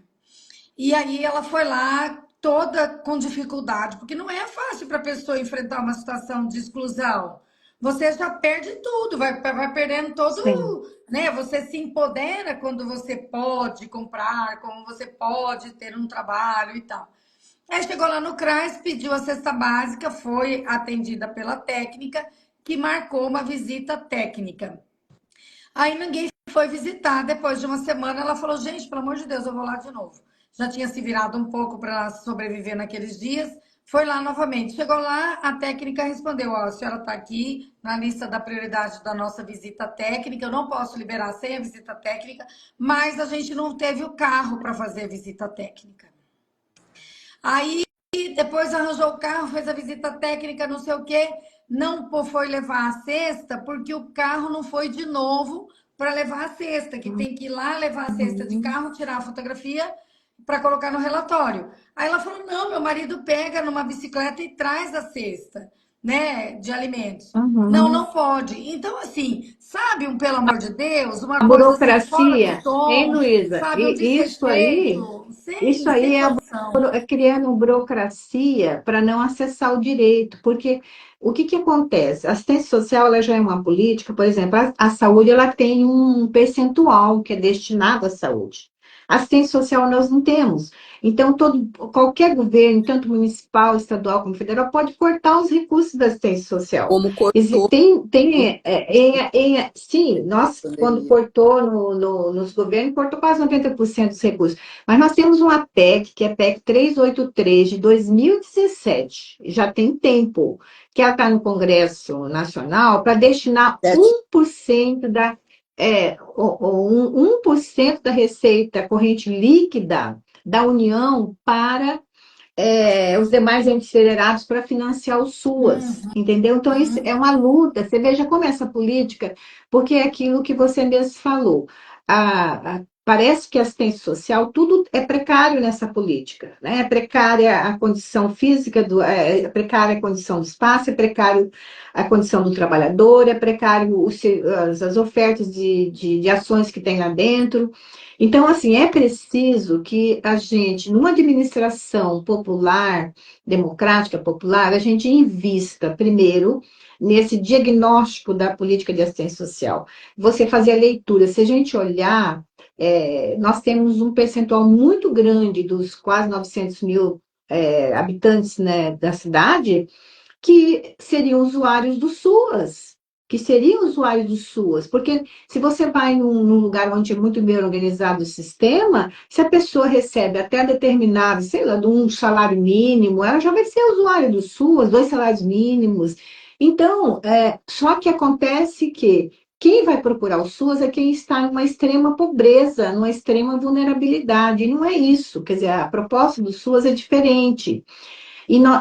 E aí ela foi lá toda com dificuldade, porque não é fácil para a pessoa enfrentar uma situação de exclusão. Você já perde tudo, vai perdendo todo, Sim. né? Você se empodera quando você pode comprar, como você pode ter um trabalho e tal. Aí chegou lá no CRAS, pediu a cesta básica, foi atendida pela técnica, que marcou uma visita técnica. Aí ninguém foi visitar. Depois de uma semana, ela falou: gente, pelo amor de Deus, eu vou lá de novo. Já tinha se virado um pouco para sobreviver naqueles dias. Foi lá novamente. Chegou lá, a técnica respondeu: ó, a senhora está aqui na lista da prioridade da nossa visita técnica. Eu não posso liberar sem a visita técnica, mas a gente não teve o carro para fazer a visita técnica. Aí depois arranjou o carro, fez a visita técnica, não sei o quê. Não foi levar a cesta porque o carro não foi de novo para levar a cesta, que tem que ir lá levar a cesta de carro, tirar a fotografia para colocar no relatório. Aí ela falou: não, meu marido pega numa bicicleta e traz a cesta, né, de alimentos. Não pode. Então, assim, sabe, pelo amor de Deus, uma A coisa assim, fora do burocracia, hein, tom, Luísa? sabe, um E desrespeito, isso sem aí condição. é criando burocracia para não acessar o direito, porque o que acontece? A assistência social ela já é uma política, por exemplo, a saúde ela tem um percentual que é destinado à saúde. A assistência social nós não temos. Então, qualquer governo, tanto municipal, estadual como federal, pode cortar os recursos da assistência social. Como cortou Sim, nós, a quando pandemia. cortou nos governos, cortou quase 90% dos recursos. Mas nós temos uma PEC, que é a PEC 383, de 2017, já tem tempo, que ela está no Congresso Nacional, para destinar 1% da receita corrente líquida da União para os demais entes federados para financiar o SUAS, entendeu? Então, isso é uma luta. Você veja como essa política, porque é aquilo que você mesmo falou. Parece que a assistência social, tudo é precário nessa política, né? É precária a condição física, é precária a condição do espaço, é precário a condição do trabalhador, é precário as ofertas de ações que tem lá dentro. Então, assim, é preciso que a gente, numa administração popular, democrática popular, a gente invista primeiro nesse diagnóstico da política de assistência social. Você fazer a leitura, se a gente olhar, nós temos um percentual muito grande dos quase 900 mil habitantes, né, da cidade, que seriam usuários do SUAS, porque se você vai num lugar onde é muito bem organizado o sistema, se a pessoa recebe até determinado, sei lá, de um salário mínimo, ela já vai ser usuária do SUAS, 2 salários mínimos. Então, só que acontece que quem vai procurar o SUAS é quem está numa extrema pobreza, numa extrema vulnerabilidade, e não é isso, quer dizer, a proposta do SUAS é diferente.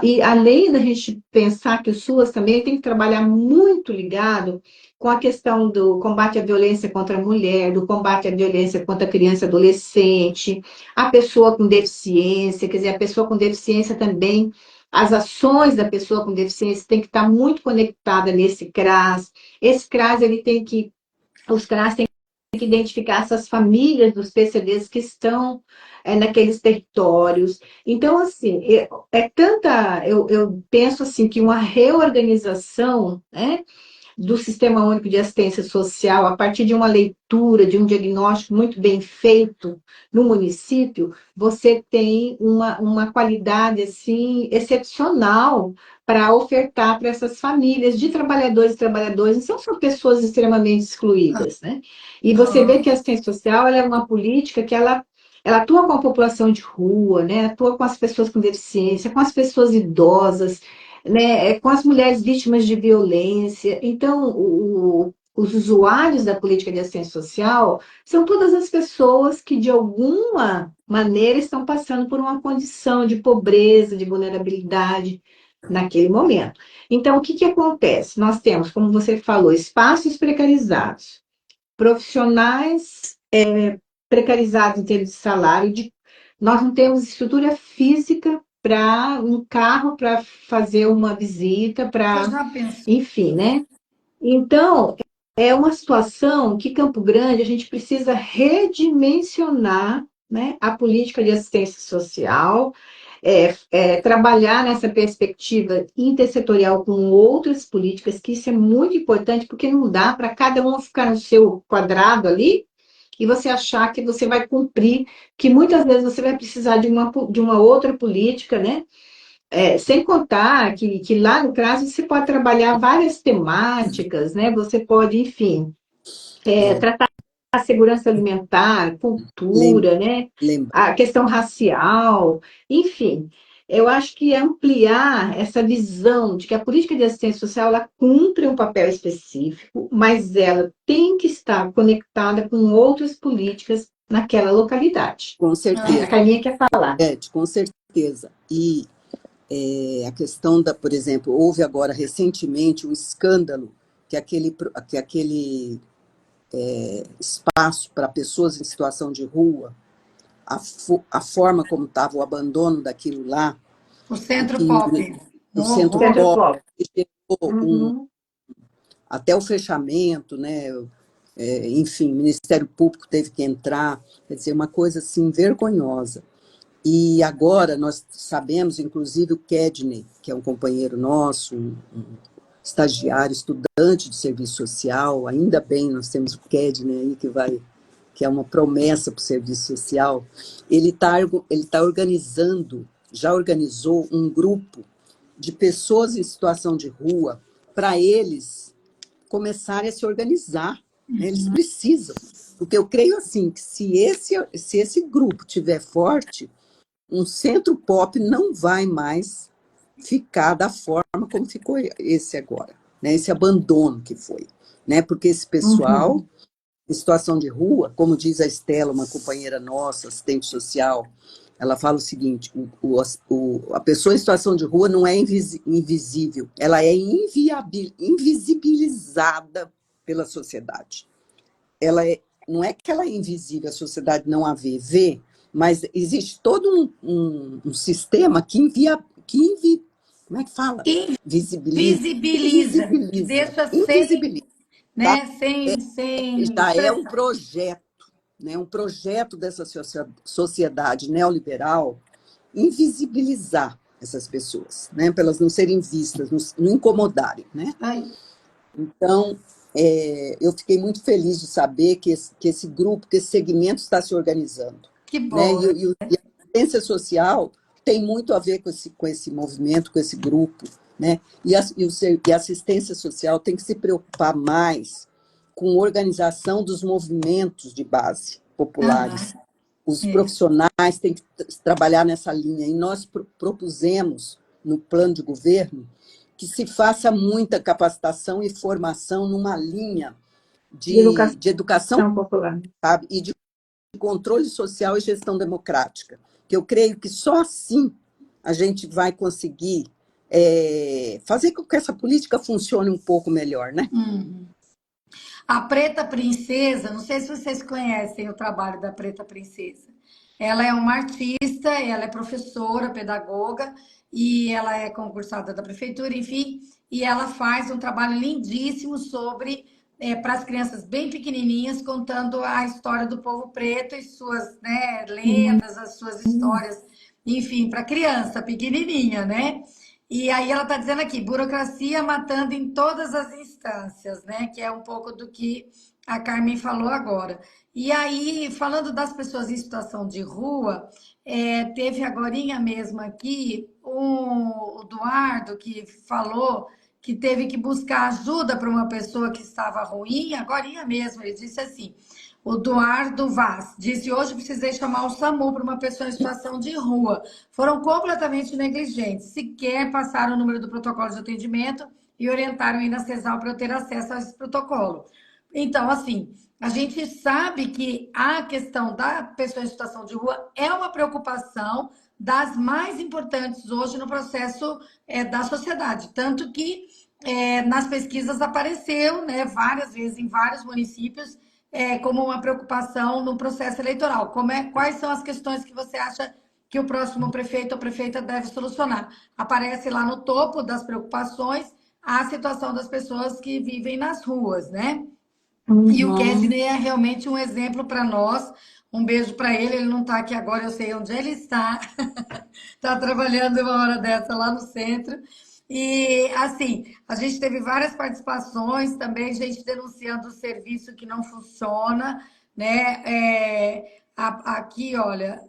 E além da gente pensar que o SUAS também tem que trabalhar muito ligado com a questão do combate à violência contra a mulher, do combate à violência contra a criança e adolescente, a pessoa com deficiência, quer dizer, a pessoa com deficiência também, as ações da pessoa com deficiência tem que estar muito conectada nesse CRAS. Esse CRAS, os CRAS têm que identificar essas famílias dos PCDs que estão naqueles territórios. Então, assim, eu penso assim que uma reorganização, né, do Sistema Único de Assistência Social, a partir de uma leitura, de um diagnóstico muito bem feito no município, você tem uma qualidade assim excepcional para ofertar para essas famílias de trabalhadores e trabalhadoras, não são só pessoas extremamente excluídas, né? E você vê que a assistência social ela é uma política que ela atua com a população de rua, né? Atua com as pessoas com deficiência, com as pessoas idosas, né, com as mulheres vítimas de violência. Então, os usuários da política de assistência social são todas as pessoas que, de alguma maneira, estão passando por uma condição de pobreza, de vulnerabilidade naquele momento. Então, o que que acontece? Nós temos, como você falou, espaços precarizados, profissionais precarizados em termos de salário, nós não temos estrutura física para um carro para fazer uma visita, Você para, já pensou? enfim, né? Então, é uma situação que Campo Grande a gente precisa redimensionar, né, a política de assistência social, trabalhar nessa perspectiva intersetorial com outras políticas, que isso é muito importante, porque não dá para cada um ficar no seu quadrado ali e você achar que você vai cumprir, que muitas vezes você vai precisar de uma outra política, né? Sem contar que lá no CRAS você pode trabalhar várias temáticas, né? Você pode, enfim, É, tratar a segurança alimentar, lem- cultura, né? lembra, A questão racial, enfim. Eu acho que ampliar essa visão de que a política de assistência social ela cumpre um papel específico, mas ela tem que estar conectada com outras políticas naquela localidade. com A certeza, Carminha quer falar. com certeza. E a questão da, por exemplo, houve agora recentemente um escândalo que aquele espaço para pessoas em situação de rua, a forma como estava o abandono daquilo lá, O e Centro que Pop. Um o centro horror. Centro pop Pop. gerou Uhum. até o fechamento, né? Enfim, o Ministério Público teve que entrar, quer dizer, uma coisa assim vergonhosa. E agora nós sabemos, inclusive o Kedney, que é um companheiro nosso, um estagiário, estudante de serviço social, ainda bem nós temos o Kedney aí que é uma promessa para o serviço social, ele tá organizando, já organizou um grupo de pessoas em situação de rua para eles começarem a se organizar, né? Eles precisam, porque eu creio assim, que se esse grupo tiver forte, um centro pop não vai mais ficar da forma como ficou esse agora, né? Esse abandono que foi, né? Porque esse pessoal Uhum. em situação de rua, como diz a Estela, uma companheira nossa, assistente social, ela fala o seguinte: a pessoa em situação de rua não é invisível, ela é invisibilizada pela sociedade. Não é que ela é invisível, a sociedade não a vê, mas existe todo um sistema como é que fala? Visibiliza, Invisibiliza, que invisibiliza, deixa sem, invisibiliza. né, sem Já é um expressão. projeto. né, um projeto dessa sociedade neoliberal invisibilizar essas pessoas, né, para elas não serem vistas, não incomodarem, né? Ai, Então, eu fiquei muito feliz de saber que esse grupo, que esse segmento está se organizando, que né? bom, né? E a assistência social tem muito a ver com esse movimento, com esse grupo, né? E a assistência social tem que se preocupar mais com a organização dos movimentos de base Aham, populares. Os é. profissionais têm que trabalhar nessa linha. E nós propusemos, no plano de governo, que se faça muita capacitação e formação numa linha De educação de educação, popular. sabe, e de controle social e gestão democrática. Que eu creio que só assim a gente vai conseguir fazer com que essa política funcione um pouco melhor, né? Uhum. A Preta Princesa, não sei se vocês conhecem o trabalho da Preta Princesa. Ela é uma artista, ela é professora, pedagoga, e ela é concursada da prefeitura, enfim, e ela faz um trabalho lindíssimo sobre para as crianças bem pequenininhas, contando a história do povo preto e suas, né, Uhum. lendas, as suas histórias, enfim, para criança pequenininha, né? E aí ela está dizendo aqui, burocracia matando em todas as instâncias, né? Que é um pouco do que a Carmen falou agora. E aí, falando das pessoas em situação de rua, teve agorinha mesmo aqui o Eduardo que falou que teve que buscar ajuda para uma pessoa que estava ruim, agorinha mesmo, ele disse assim, o Eduardo Vaz disse: hoje precisei chamar o SAMU para uma pessoa em situação de rua. Foram completamente negligentes, sequer passaram o número do protocolo de atendimento e orientaram ainda a CESAL para eu ter acesso a esse protocolo. Então, assim, a gente sabe que a questão da pessoa em situação de rua é uma preocupação das mais importantes hoje no processo da sociedade. Tanto que nas pesquisas apareceu, né, várias vezes em vários municípios como uma preocupação no processo eleitoral. Quais são as questões que você acha que o próximo prefeito ou prefeita deve solucionar? Aparece lá no topo das preocupações a situação das pessoas que vivem nas ruas, né? E o Uhum. Kesney é realmente um exemplo para nós. Um beijo para ele. Ele não está aqui agora, eu sei onde ele está. Está trabalhando uma hora dessa lá no centro. E assim, a gente teve várias participações também, gente denunciando o serviço que não funciona, né? Aqui, olha,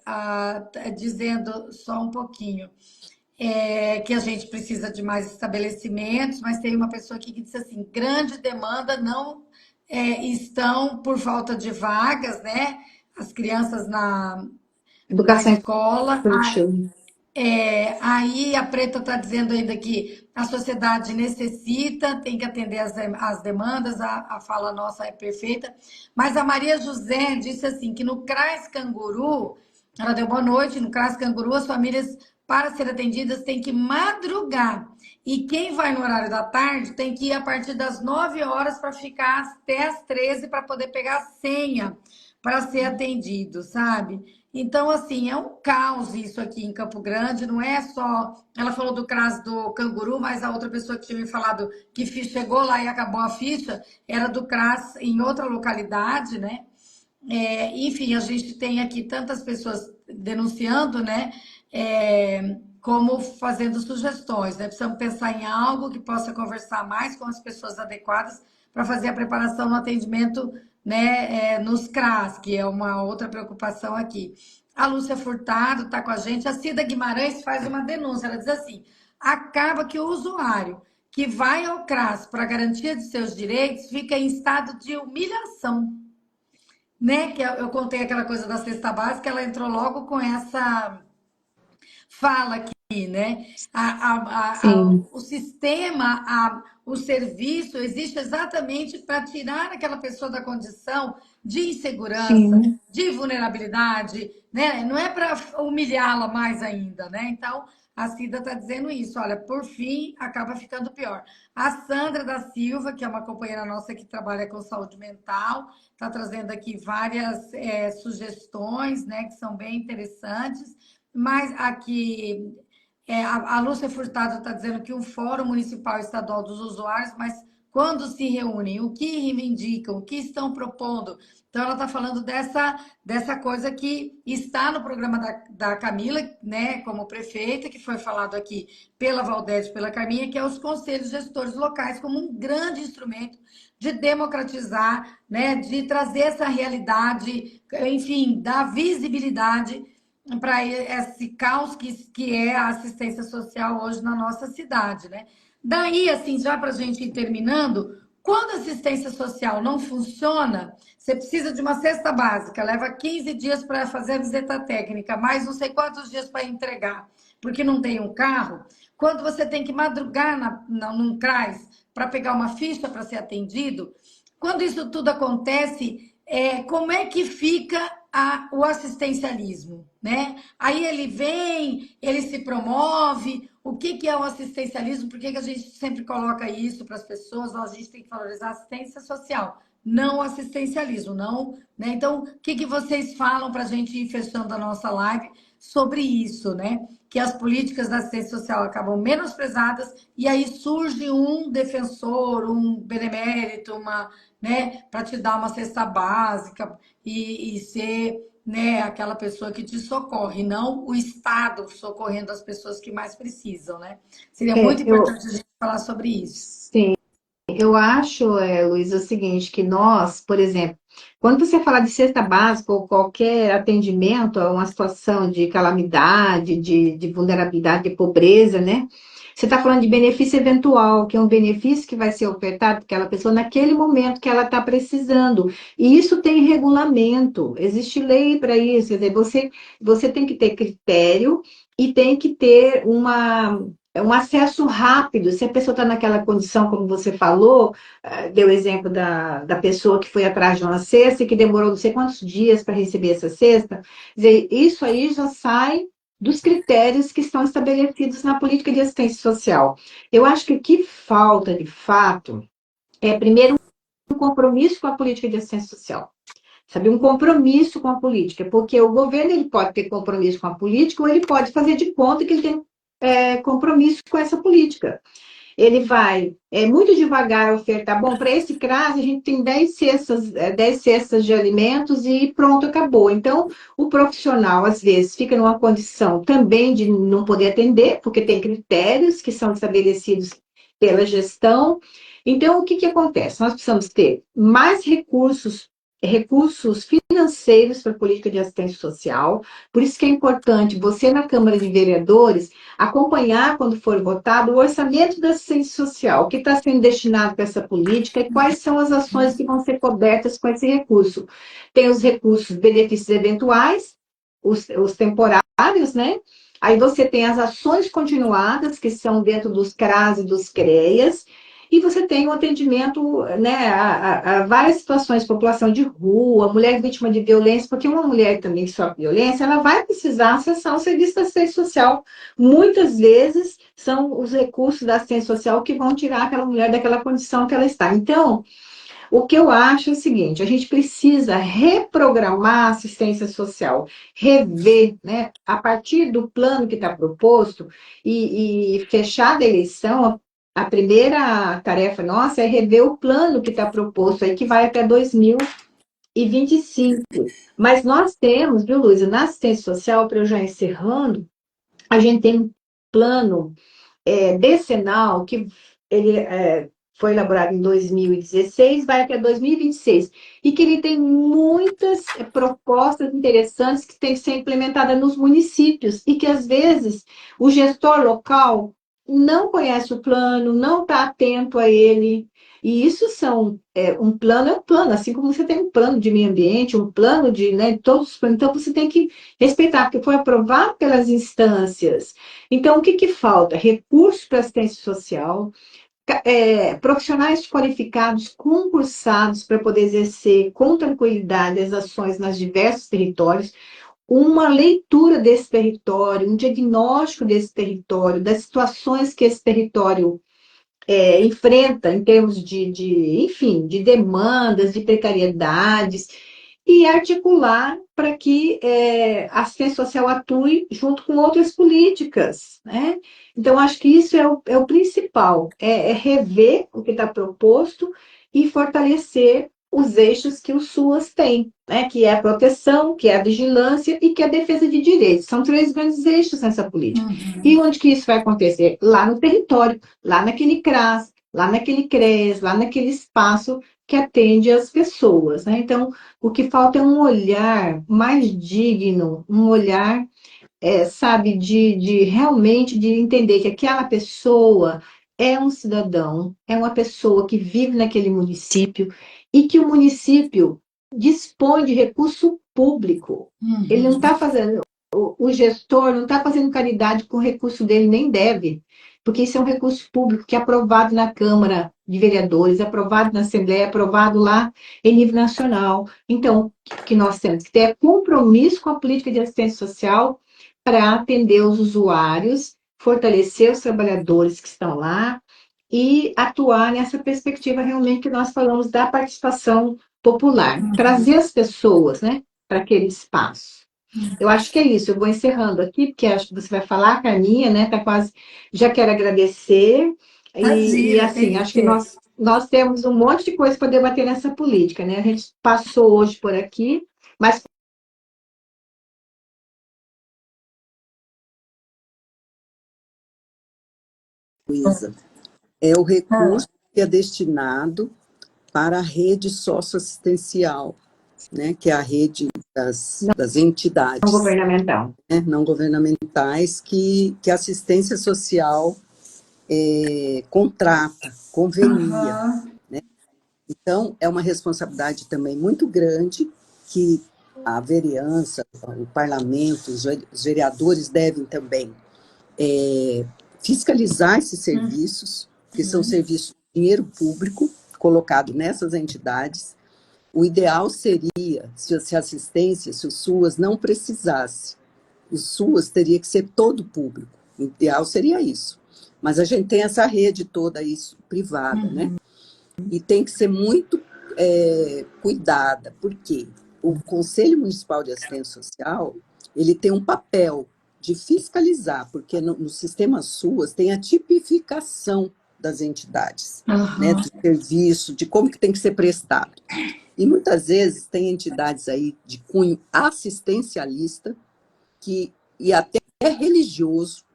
dizendo só um pouquinho que a gente precisa de mais estabelecimentos, mas tem uma pessoa aqui que disse assim: grande demanda, não estão por falta de vagas, né? As crianças na Educação escola. infantil. Aí a Preta está dizendo ainda que a sociedade necessita, tem que atender as demandas, a fala nossa é perfeita. Mas a Maria José disse assim que no CRAS Canguru, ela deu boa noite, no CRAS Canguru as famílias, para ser atendidas, têm que madrugar. E quem vai no horário da tarde tem que ir a partir das 9 horas para ficar até as 13 para poder pegar a senha para ser atendido, sabe? Então, assim, é um caos isso aqui em Campo Grande, não é só. Ela falou do CRAS do Canguru, mas a outra pessoa que tinha me falado que chegou lá e acabou a ficha era do CRAS em outra localidade, né? Enfim, a gente tem aqui tantas pessoas denunciando, né? Como fazendo sugestões, né? Precisamos pensar em algo que possa conversar mais com as pessoas adequadas para fazer a preparação no atendimento, né? Nos CRAS, que é uma outra preocupação aqui. A Lúcia Furtado está com a gente. A Cida Guimarães faz uma denúncia. Ela diz assim: acaba que o usuário que vai ao CRAS para garantia de seus direitos fica em estado de humilhação, né? Que eu contei aquela coisa da cesta básica, ela entrou logo com essa fala aqui, né? Sim, O sistema, o serviço existe exatamente para tirar aquela pessoa da condição de insegurança, sim. de vulnerabilidade, né? Não é para humilhá-la mais ainda, né? Então, a Cida está dizendo isso. Olha, por fim, acaba ficando pior. A Sandra da Silva, que é uma companheira nossa que trabalha com saúde mental, está trazendo aqui várias sugestões, né, que são bem interessantes. Mas aqui a Lúcia Furtado está dizendo que o Fórum Municipal e Estadual dos Usuários, mas quando se reúnem, o que reivindicam, o que estão propondo. Então, ela está falando dessa coisa que está no programa da Camila, né, como prefeita, que foi falado aqui pela Valdete, pela Carminha, que é os conselhos gestores locais como um grande instrumento de democratizar, né, de trazer essa realidade, enfim, dar visibilidade para esse caos que é a assistência social hoje na nossa cidade, né? Daí, assim, já para a gente ir terminando, quando a assistência social não funciona, você precisa de uma cesta básica, leva 15 dias para fazer a visita técnica, mais não sei quantos dias para entregar, porque não tem um carro. Quando você tem que madrugar num CRAS para pegar uma ficha para ser atendido, quando isso tudo acontece, como é que fica o assistencialismo, né? Aí ele vem, ele se promove. O que é o assistencialismo? Por que a gente sempre coloca isso para as pessoas? A gente tem que valorizar a assistência social, não o assistencialismo, não, né? Então, o que vocês falam para a gente ir fechando a nossa live sobre isso, né? Que as políticas da assistência social acabam menosprezadas e aí surge um defensor, um benemérito, né, para te dar uma cesta básica e ser, né, aquela pessoa que te socorre, não o Estado socorrendo as pessoas que mais precisam, né? Seria muito importante a gente falar sobre isso. Sim, eu acho, Luiz, o seguinte, que nós, por exemplo, quando você fala de cesta básica ou qualquer atendimento a uma situação de calamidade, de vulnerabilidade, de pobreza, né? Você está falando de benefício eventual, que é um benefício que vai ser ofertado para aquela pessoa naquele momento que ela está precisando. E isso tem regulamento, existe lei para isso. Quer dizer, você tem que ter critério e tem que ter um acesso rápido. Se a pessoa está naquela condição, como você falou, deu o exemplo da pessoa que foi atrás de uma cesta e que demorou não sei quantos dias para receber essa cesta, quer dizer, isso aí já sai dos critérios que estão estabelecidos na política de assistência social. Eu acho que o que falta, de fato, é, primeiro, um compromisso com a política de assistência social. Sabe, um compromisso com a política, porque o governo ele pode ter compromisso com a política ou ele pode fazer de conta que ele tem compromisso com essa política. Ele vai muito devagar ofertar. Bom, para esse CRAS, a gente tem 10 cestas de alimentos e pronto, acabou. Então, o profissional, às vezes, fica numa condição também de não poder atender, porque tem critérios que são estabelecidos pela gestão. Então, o que acontece? Nós precisamos ter mais recursos financeiros para a política de assistência social. Por isso que é importante você, na Câmara de Vereadores, acompanhar, quando for votado, o orçamento da assistência social, o que está sendo destinado para essa política e quais são as ações que vão ser cobertas com esse recurso. Tem os recursos benefícios eventuais, os temporários, né? Aí você tem as ações continuadas, que são dentro dos CRAS e dos CREAS, e você tem o atendimento, né, a várias situações, população de rua, mulher vítima de violência, porque uma mulher também que sofre violência, ela vai precisar acessar o serviço da assistência social. Muitas vezes são os recursos da assistência social que vão tirar aquela mulher daquela condição que ela está. Então, o que eu acho é o seguinte, a gente precisa reprogramar a assistência social, rever, né, a partir do plano que está proposto e fechar a eleição. A primeira tarefa nossa é rever o plano que está proposto aí, que vai até 2025. Mas nós temos, viu, Luísa, na assistência social, para eu já encerrando, a gente tem um plano decenal que ele foi elaborado em 2016, vai até 2026, e que ele tem muitas propostas interessantes que têm que ser implementadas nos municípios, e que, às vezes, o gestor local não conhece o plano, não está atento a ele, e isso um plano é um plano, assim como você tem um plano de meio ambiente, um plano de, né, todos os planos, então você tem que respeitar, porque foi aprovado pelas instâncias. Então, o que falta? Recursos para assistência social, profissionais qualificados, concursados para poder exercer com tranquilidade as ações nos diversos territórios, uma leitura desse território, um diagnóstico desse território, das situações que esse território enfrenta em termos enfim, de demandas, de precariedades, e articular para que a assistência social atue junto com outras políticas, né? Então, acho que isso é o principal, é rever o que está proposto e fortalecer os eixos que o SUAS tem, né? Que é a proteção, que é a vigilância e que é a defesa de direitos. São três grandes eixos nessa política. E onde que isso vai acontecer? Lá no território, lá naquele CRAS, lá naquele CRES, lá naquele espaço que atende as pessoas, né? Então, o que falta é um olhar mais digno, um olhar, sabe, de realmente de entender que aquela pessoa é um cidadão, é uma pessoa que vive naquele município e que o município dispõe de recurso público. Ele não está fazendo, o gestor não está fazendo caridade com o recurso dele, nem deve, porque isso é um recurso público que é aprovado na Câmara de Vereadores, aprovado na Assembleia, aprovado lá em nível nacional. Então, o que nós temos que ter é compromisso com a política de assistência social para atender os usuários, fortalecer os trabalhadores que estão lá e atuar nessa perspectiva realmente que nós falamos da participação popular, trazer as pessoas, né, para aquele espaço. Eu acho que é isso. Eu vou encerrando aqui, porque acho que você vai falar, Carminha, né? Tá quase. Já quero agradecer. Imagina, tem Assim, que acho que ter. nós temos um monte de coisa para debater nessa política, né? A gente passou hoje por aqui, mas Luísa, é o Ah, recurso que é destinado para a rede socioassistencial, né, que é a rede das não entidades, governamental. né, não governamentais que a assistência social contrata, convenia. aham. Então, é uma responsabilidade também muito grande que a vereança, o parlamento, os vereadores devem também fiscalizar esses serviços, que são serviços de dinheiro público colocado nessas entidades. O ideal seria, se a assistência, se o SUAS não precisasse, o SUAS teria que ser todo público. O ideal seria isso. Mas a gente tem essa rede toda isso privada, né? E tem que ser muito cuidada, porque o Conselho Municipal de Assistência Social ele tem um papel de fiscalizar, porque no sistema SUAS tem a tipificação das entidades, né, Aham. do serviço, de como que tem que ser prestado. E muitas vezes tem entidades aí de cunho assistencialista e até religioso,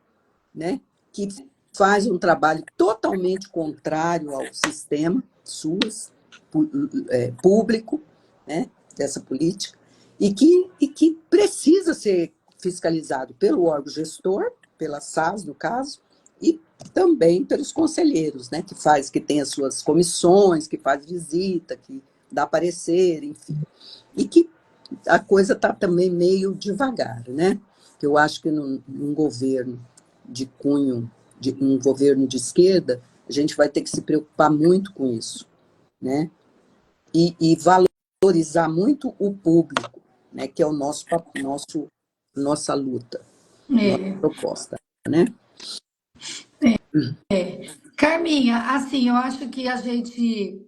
né, que faz um trabalho totalmente contrário ao sistema SUAS, público, né, dessa política, e que precisa ser fiscalizado pelo órgão gestor, pela SAS, no caso, e também pelos conselheiros, né, que tem as suas comissões, que faz visita, que dá parecer, enfim. E que a coisa está também meio devagar, né? Eu acho que num governo de cunho, um governo de esquerda, a gente vai ter que se preocupar muito com isso, né? E valorizar muito o público, né? Que é o nossa luta, nossa É. proposta, né? Carminha, assim, eu acho que a gente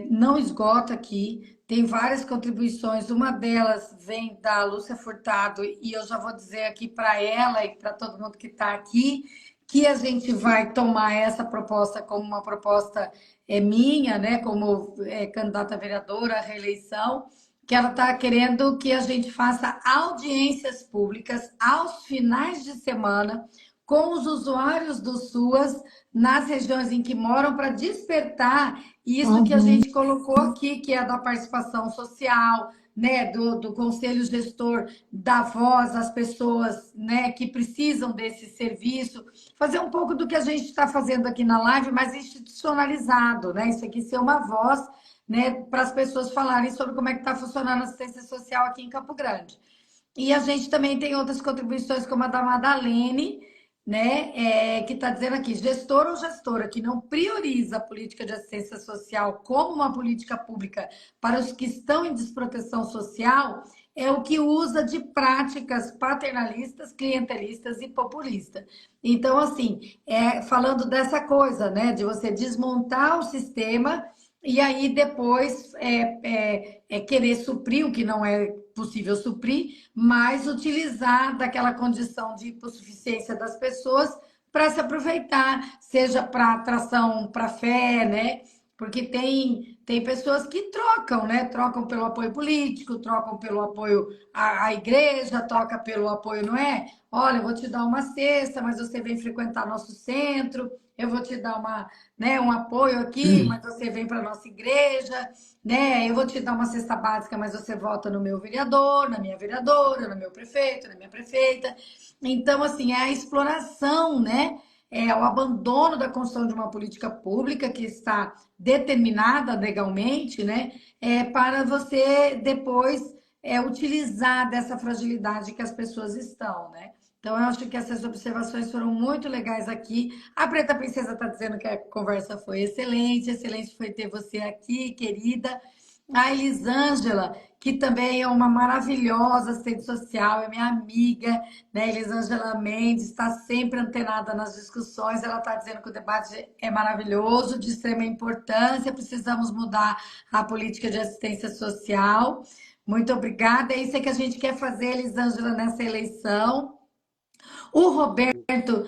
não esgota aqui. Tem várias contribuições. Uma delas vem da Lúcia Furtado, e eu já vou dizer aqui para ela e para todo mundo que está aqui que a gente vai tomar essa proposta como uma proposta minha, né, como candidata a vereadora à reeleição, que ela está querendo que a gente faça audiências públicas aos finais de semana com os usuários do SUAS nas regiões em que moram para despertar isso que a Uhum. gente colocou aqui, que é da participação social, né, do conselho gestor, da voz às pessoas, né, que precisam desse serviço, fazer um pouco do que a gente está fazendo aqui na live, mas institucionalizado, né, isso aqui ser uma voz, né, para as pessoas falarem sobre como é que está funcionando a assistência social aqui em Campo Grande. E a gente também tem outras contribuições, como a da Madalene, né, que está dizendo aqui, gestor ou gestora que não prioriza a política de assistência social como uma política pública para os que estão em desproteção social, é o que usa de práticas paternalistas, clientelistas e populistas. Então, assim, falando dessa coisa, né, de você desmontar o sistema e aí depois querer suprir o que não é possível suprir, mas utilizar daquela condição de hipossuficiência das pessoas para se aproveitar, seja para atração para fé, né? Porque tem pessoas que trocam, né? Trocam pelo apoio político, trocam pelo apoio à igreja, troca pelo apoio, não é? Olha, eu vou te dar uma cesta, mas você vem frequentar nosso centro, eu vou te dar um apoio aqui, mas você vem para a nossa igreja, né? Eu vou te dar uma cesta básica, mas você vota no meu vereador, na minha vereadora, no meu prefeito, na minha prefeita. Então, assim, é a exploração, né? É o abandono da construção de uma política pública que está determinada legalmente, né? Para você depois utilizar dessa fragilidade que as pessoas estão, né? Então, eu acho que essas observações foram muito legais aqui. A Preta Princesa está dizendo que a conversa foi excelente, excelente foi ter você aqui, querida. A Elisângela, que também é uma maravilhosa assistente social, é minha amiga, né? Elisângela Mendes, está sempre antenada nas discussões. Ela está dizendo que o debate é maravilhoso, de extrema importância, precisamos mudar a política de assistência social. Muito obrigada. É isso que a gente quer fazer, Elisângela, nessa eleição. O Roberto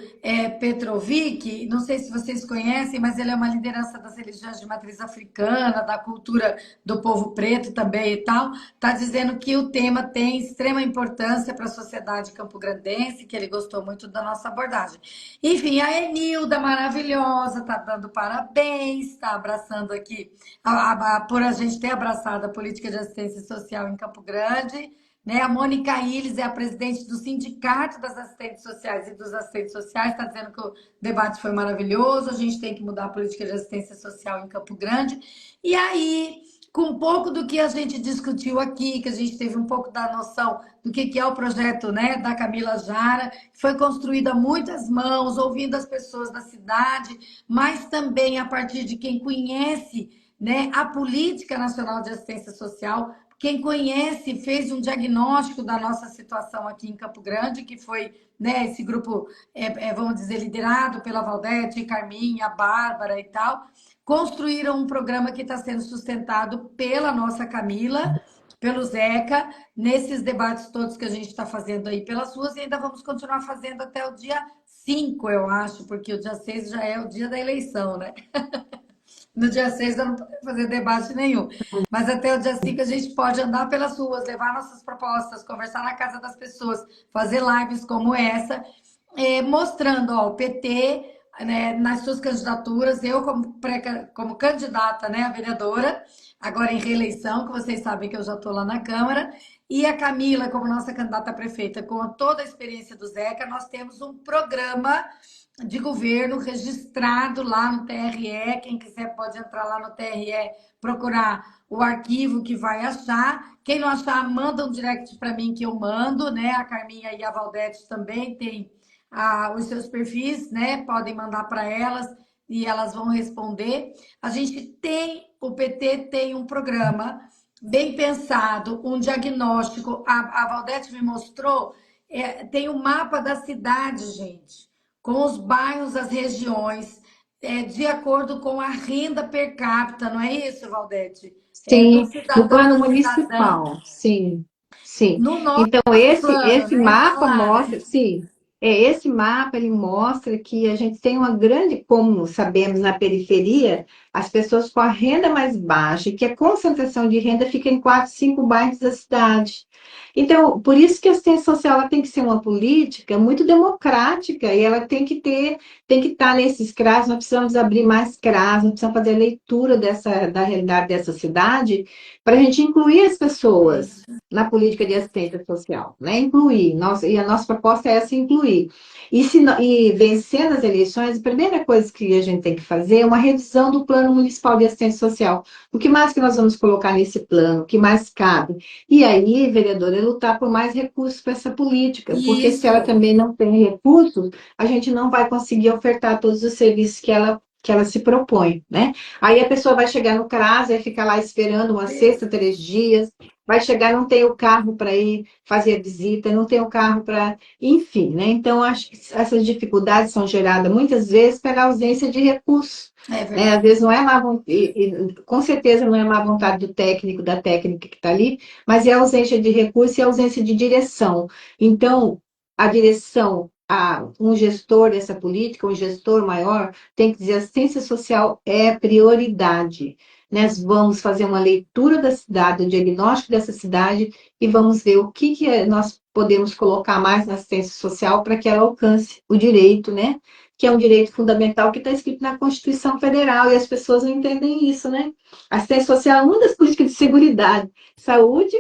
Petrovic, não sei se vocês conhecem, mas ele é uma liderança das religiões de matriz africana, da cultura do povo preto também e tal. Está dizendo que o tema tem extrema importância para a sociedade campograndense, que ele gostou muito da nossa abordagem. Enfim, a Enilda, maravilhosa, está dando parabéns, está abraçando aqui, por a gente ter abraçado a política de assistência social em Campo Grande. Né? A Mônica Illes é a presidente do Sindicato das Assistentes Sociais e dos Assistentes Sociais, está dizendo que o debate foi maravilhoso, a gente tem que mudar a política de assistência social em Campo Grande. E aí, com um pouco do que a gente discutiu aqui, que a gente teve um pouco da noção do que é o projeto, né, da Camila Jara, que foi construído a muitas mãos, ouvindo as pessoas da cidade, mas também a partir de quem conhece, né, a Política Nacional de Assistência Social. Quem conhece fez um diagnóstico da nossa situação aqui em Campo Grande, que foi, né, esse grupo, vamos dizer, liderado pela Valdete, Carminha, Bárbara e tal, construíram um programa que está sendo sustentado pela nossa Camila, pelo Zeca, nesses debates todos que a gente está fazendo aí pelas ruas, e ainda vamos continuar fazendo até o dia 5, eu acho, porque o dia 6 já é o dia da eleição, né? No dia 6 eu não posso fazer debate nenhum. Mas até o dia 5 a gente pode andar pelas ruas, levar nossas propostas, conversar na casa das pessoas, fazer lives como essa, mostrando ó, o PT, né, nas suas candidaturas, eu como candidata, né, a vereadora, agora em reeleição, que vocês sabem que eu já estou lá na Câmara, e a Camila, como nossa candidata a prefeita, com toda a experiência do Zeca, nós temos um programa de governo registrado lá no TRE. Quem quiser pode entrar lá no TRE, procurar o arquivo que vai achar. Quem não achar, manda um direct para mim que eu mando, né? A Carminha e a Valdete também têm os seus perfis, né? Podem mandar para elas e elas vão responder. A gente tem, o PT tem um programa bem pensado, um diagnóstico. A Valdete me mostrou, tem um mapa da cidade, gente, com os bairros, as regiões, de acordo com a renda per capita, não é isso, Valdete? Do Sim, no cidadão, plano da cidadã. municipal, sim, sim. No Então, nosso esse, plano, esse né? Tá mapa lá, né? mostra, sim, esse mapa ele mostra que a gente tem uma grande, como sabemos, na periferia, as pessoas com a renda mais baixa, que a concentração de renda fica em 4, 5 bairros da cidade. Então, por isso que a assistência social ela tem que ser uma política muito democrática e ela tem que estar nesses CRAS. Nós precisamos abrir mais CRAS, nós precisamos fazer a leitura da realidade dessa cidade para a gente incluir as pessoas Isso. na política de assistência social, né? Incluir. E a nossa proposta é essa, incluir. E vencendo as eleições, a primeira coisa que a gente tem que fazer é uma revisão do Plano Municipal de Assistência Social. O que mais que nós vamos colocar nesse plano? O que mais cabe? E aí, vereadora, é lutar por mais recursos para essa política, porque se ela Isso. também não tem recursos, a gente não vai conseguir ofertar todos os serviços que ela que ela se propõe, né? Aí a pessoa vai chegar no CRAS, vai ficar lá esperando uma sexta, 3 dias, vai chegar, não tem o carro para ir fazer a visita, não tem o carro para... Enfim, né? Então, acho que essas dificuldades são geradas muitas vezes pela ausência de recursos. É Né? Às verdade. vezes não é má vontade, com certeza não é má vontade do técnico, da técnica que está ali, mas é ausência de recursos e ausência de direção. Então, a direção, um gestor dessa política, um gestor maior, tem que dizer: a ciência social é prioridade. Nós vamos fazer uma leitura da cidade, o diagnóstico dessa cidade, e vamos ver o que nós podemos colocar mais na assistência social para que ela alcance o direito, né? Que é um direito fundamental que está escrito na Constituição Federal, e as pessoas não entendem isso, né? A assistência social é uma das políticas de seguridade, saúde,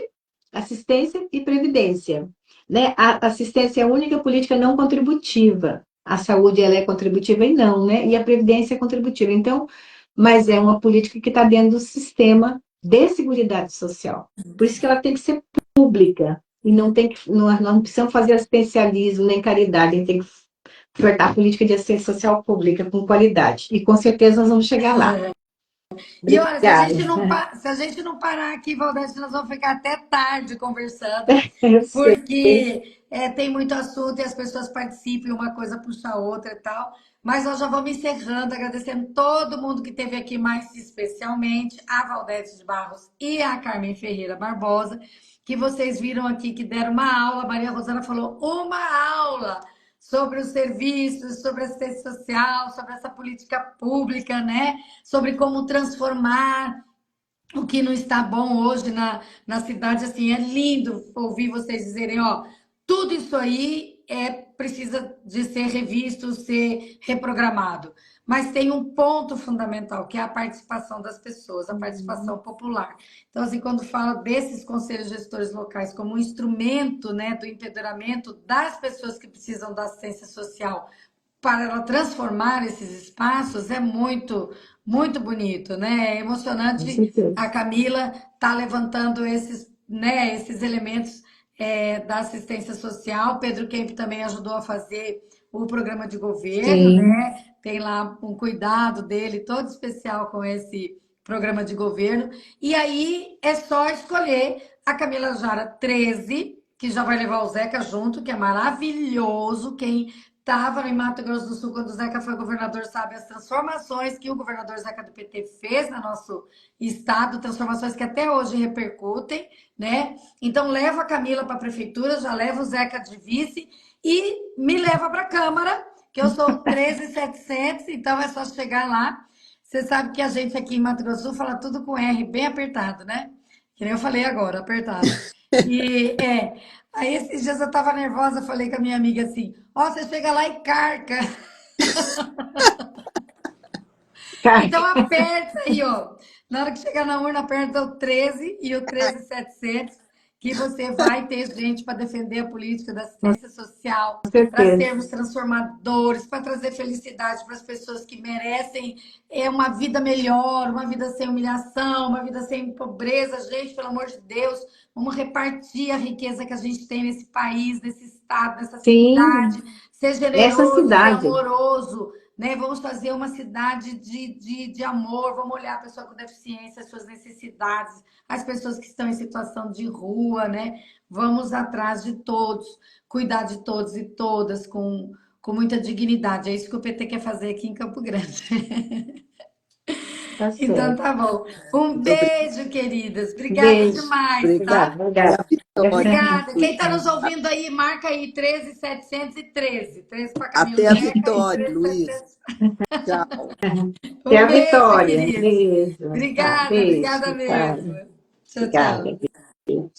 assistência e previdência. Né? A assistência é a única política não contributiva. A saúde, ela é contributiva e não, né? E a previdência é contributiva. Então, mas é uma política que está dentro do sistema de seguridade social. Por isso que ela tem que ser pública e não tem que, não precisamos fazer assistencialismo nem caridade, a gente tem que ofertar a política de assistência social pública com qualidade. E com certeza nós vamos chegar lá. E olha, Obrigada. se a gente não parar aqui, Valdete, nós vamos ficar até tarde conversando, Eu sei. porque tem muito assunto e as pessoas participam e uma coisa puxa a outra e tal. Mas nós já vamos encerrando, agradecendo todo mundo que esteve aqui, mais especialmente a Valdete de Barros e a Carmen Ferreira Barbosa, que vocês viram aqui que deram uma aula. A Maria Rosana falou uma aula sobre os serviços, sobre a assistência social, sobre essa política pública, né? Sobre como transformar o que não está bom hoje na cidade. Assim, é lindo ouvir vocês dizerem, ó, tudo isso aí precisa de ser revisto, ser reprogramado. Mas tem um ponto fundamental, que é a participação das pessoas, a participação popular. Então, assim, quando fala desses conselhos gestores locais como um instrumento, né, do empoderamento das pessoas que precisam da assistência social para ela transformar esses espaços, é muito, muito bonito, né? É Com emocionante certeza. a Camila tá levantando esses, né, esses elementos da assistência social. Pedro Kemp também ajudou a fazer o programa de governo, Sim, né? Tem lá um cuidado dele todo especial com esse programa de governo. E aí é só escolher a Camila Jara 13, que já vai levar o Zeca junto, que é maravilhoso. Quem estava em Mato Grosso do Sul quando o Zeca foi governador sabe as transformações que o governador Zeca do PT fez no nosso estado, transformações que até hoje repercutem, né? Então leva a Camila para a prefeitura, já leva o Zeca de vice e me leva para a Câmara, que eu sou 13.700, então é só chegar lá. Você sabe que a gente aqui em Mato Grosso do Sul fala tudo com R bem apertado, né? Que nem eu falei agora, apertado. E aí esses dias eu tava nervosa, falei com a minha amiga assim: ó, você chega lá e carca. cara, Então aperta aí, ó. Na hora que chegar na urna, aperta o 13 e o 13.700, que você vai ter gente para defender a política da com assistência social, para certeza. sermos transformadores, para trazer felicidade para as pessoas que merecem uma vida melhor, uma vida sem humilhação, uma vida sem pobreza. Gente, pelo amor de Deus, vamos repartir a riqueza que a gente tem nesse país, nesse estado, nessa Sim, cidade. Ser essa generoso, ser cidade. amoroso, né? Vamos fazer uma cidade de amor, vamos olhar a pessoa com deficiência, as suas necessidades, as pessoas que estão em situação de rua, né? Vamos atrás de todos, cuidar de todos e todas com muita dignidade. É isso que o PT quer fazer aqui em Campo Grande. Tá Então certo. tá bom. Um Muito beijo, queridas. Obrigada Beijo. demais, obrigada. tá? Obrigada, E a obrigada. Obrigada. Quem está Vitória, nos ouvindo aí, marca aí 13.713. 13 para Camila até a Zeca e vitória, Luiz. 13.700. Tchau. Até Um a beijo, vitória. queridos. Beijo. Tá, Obrigada, beijo. obrigada Tá. mesmo. Tchau, Obrigada. tchau. Beijo.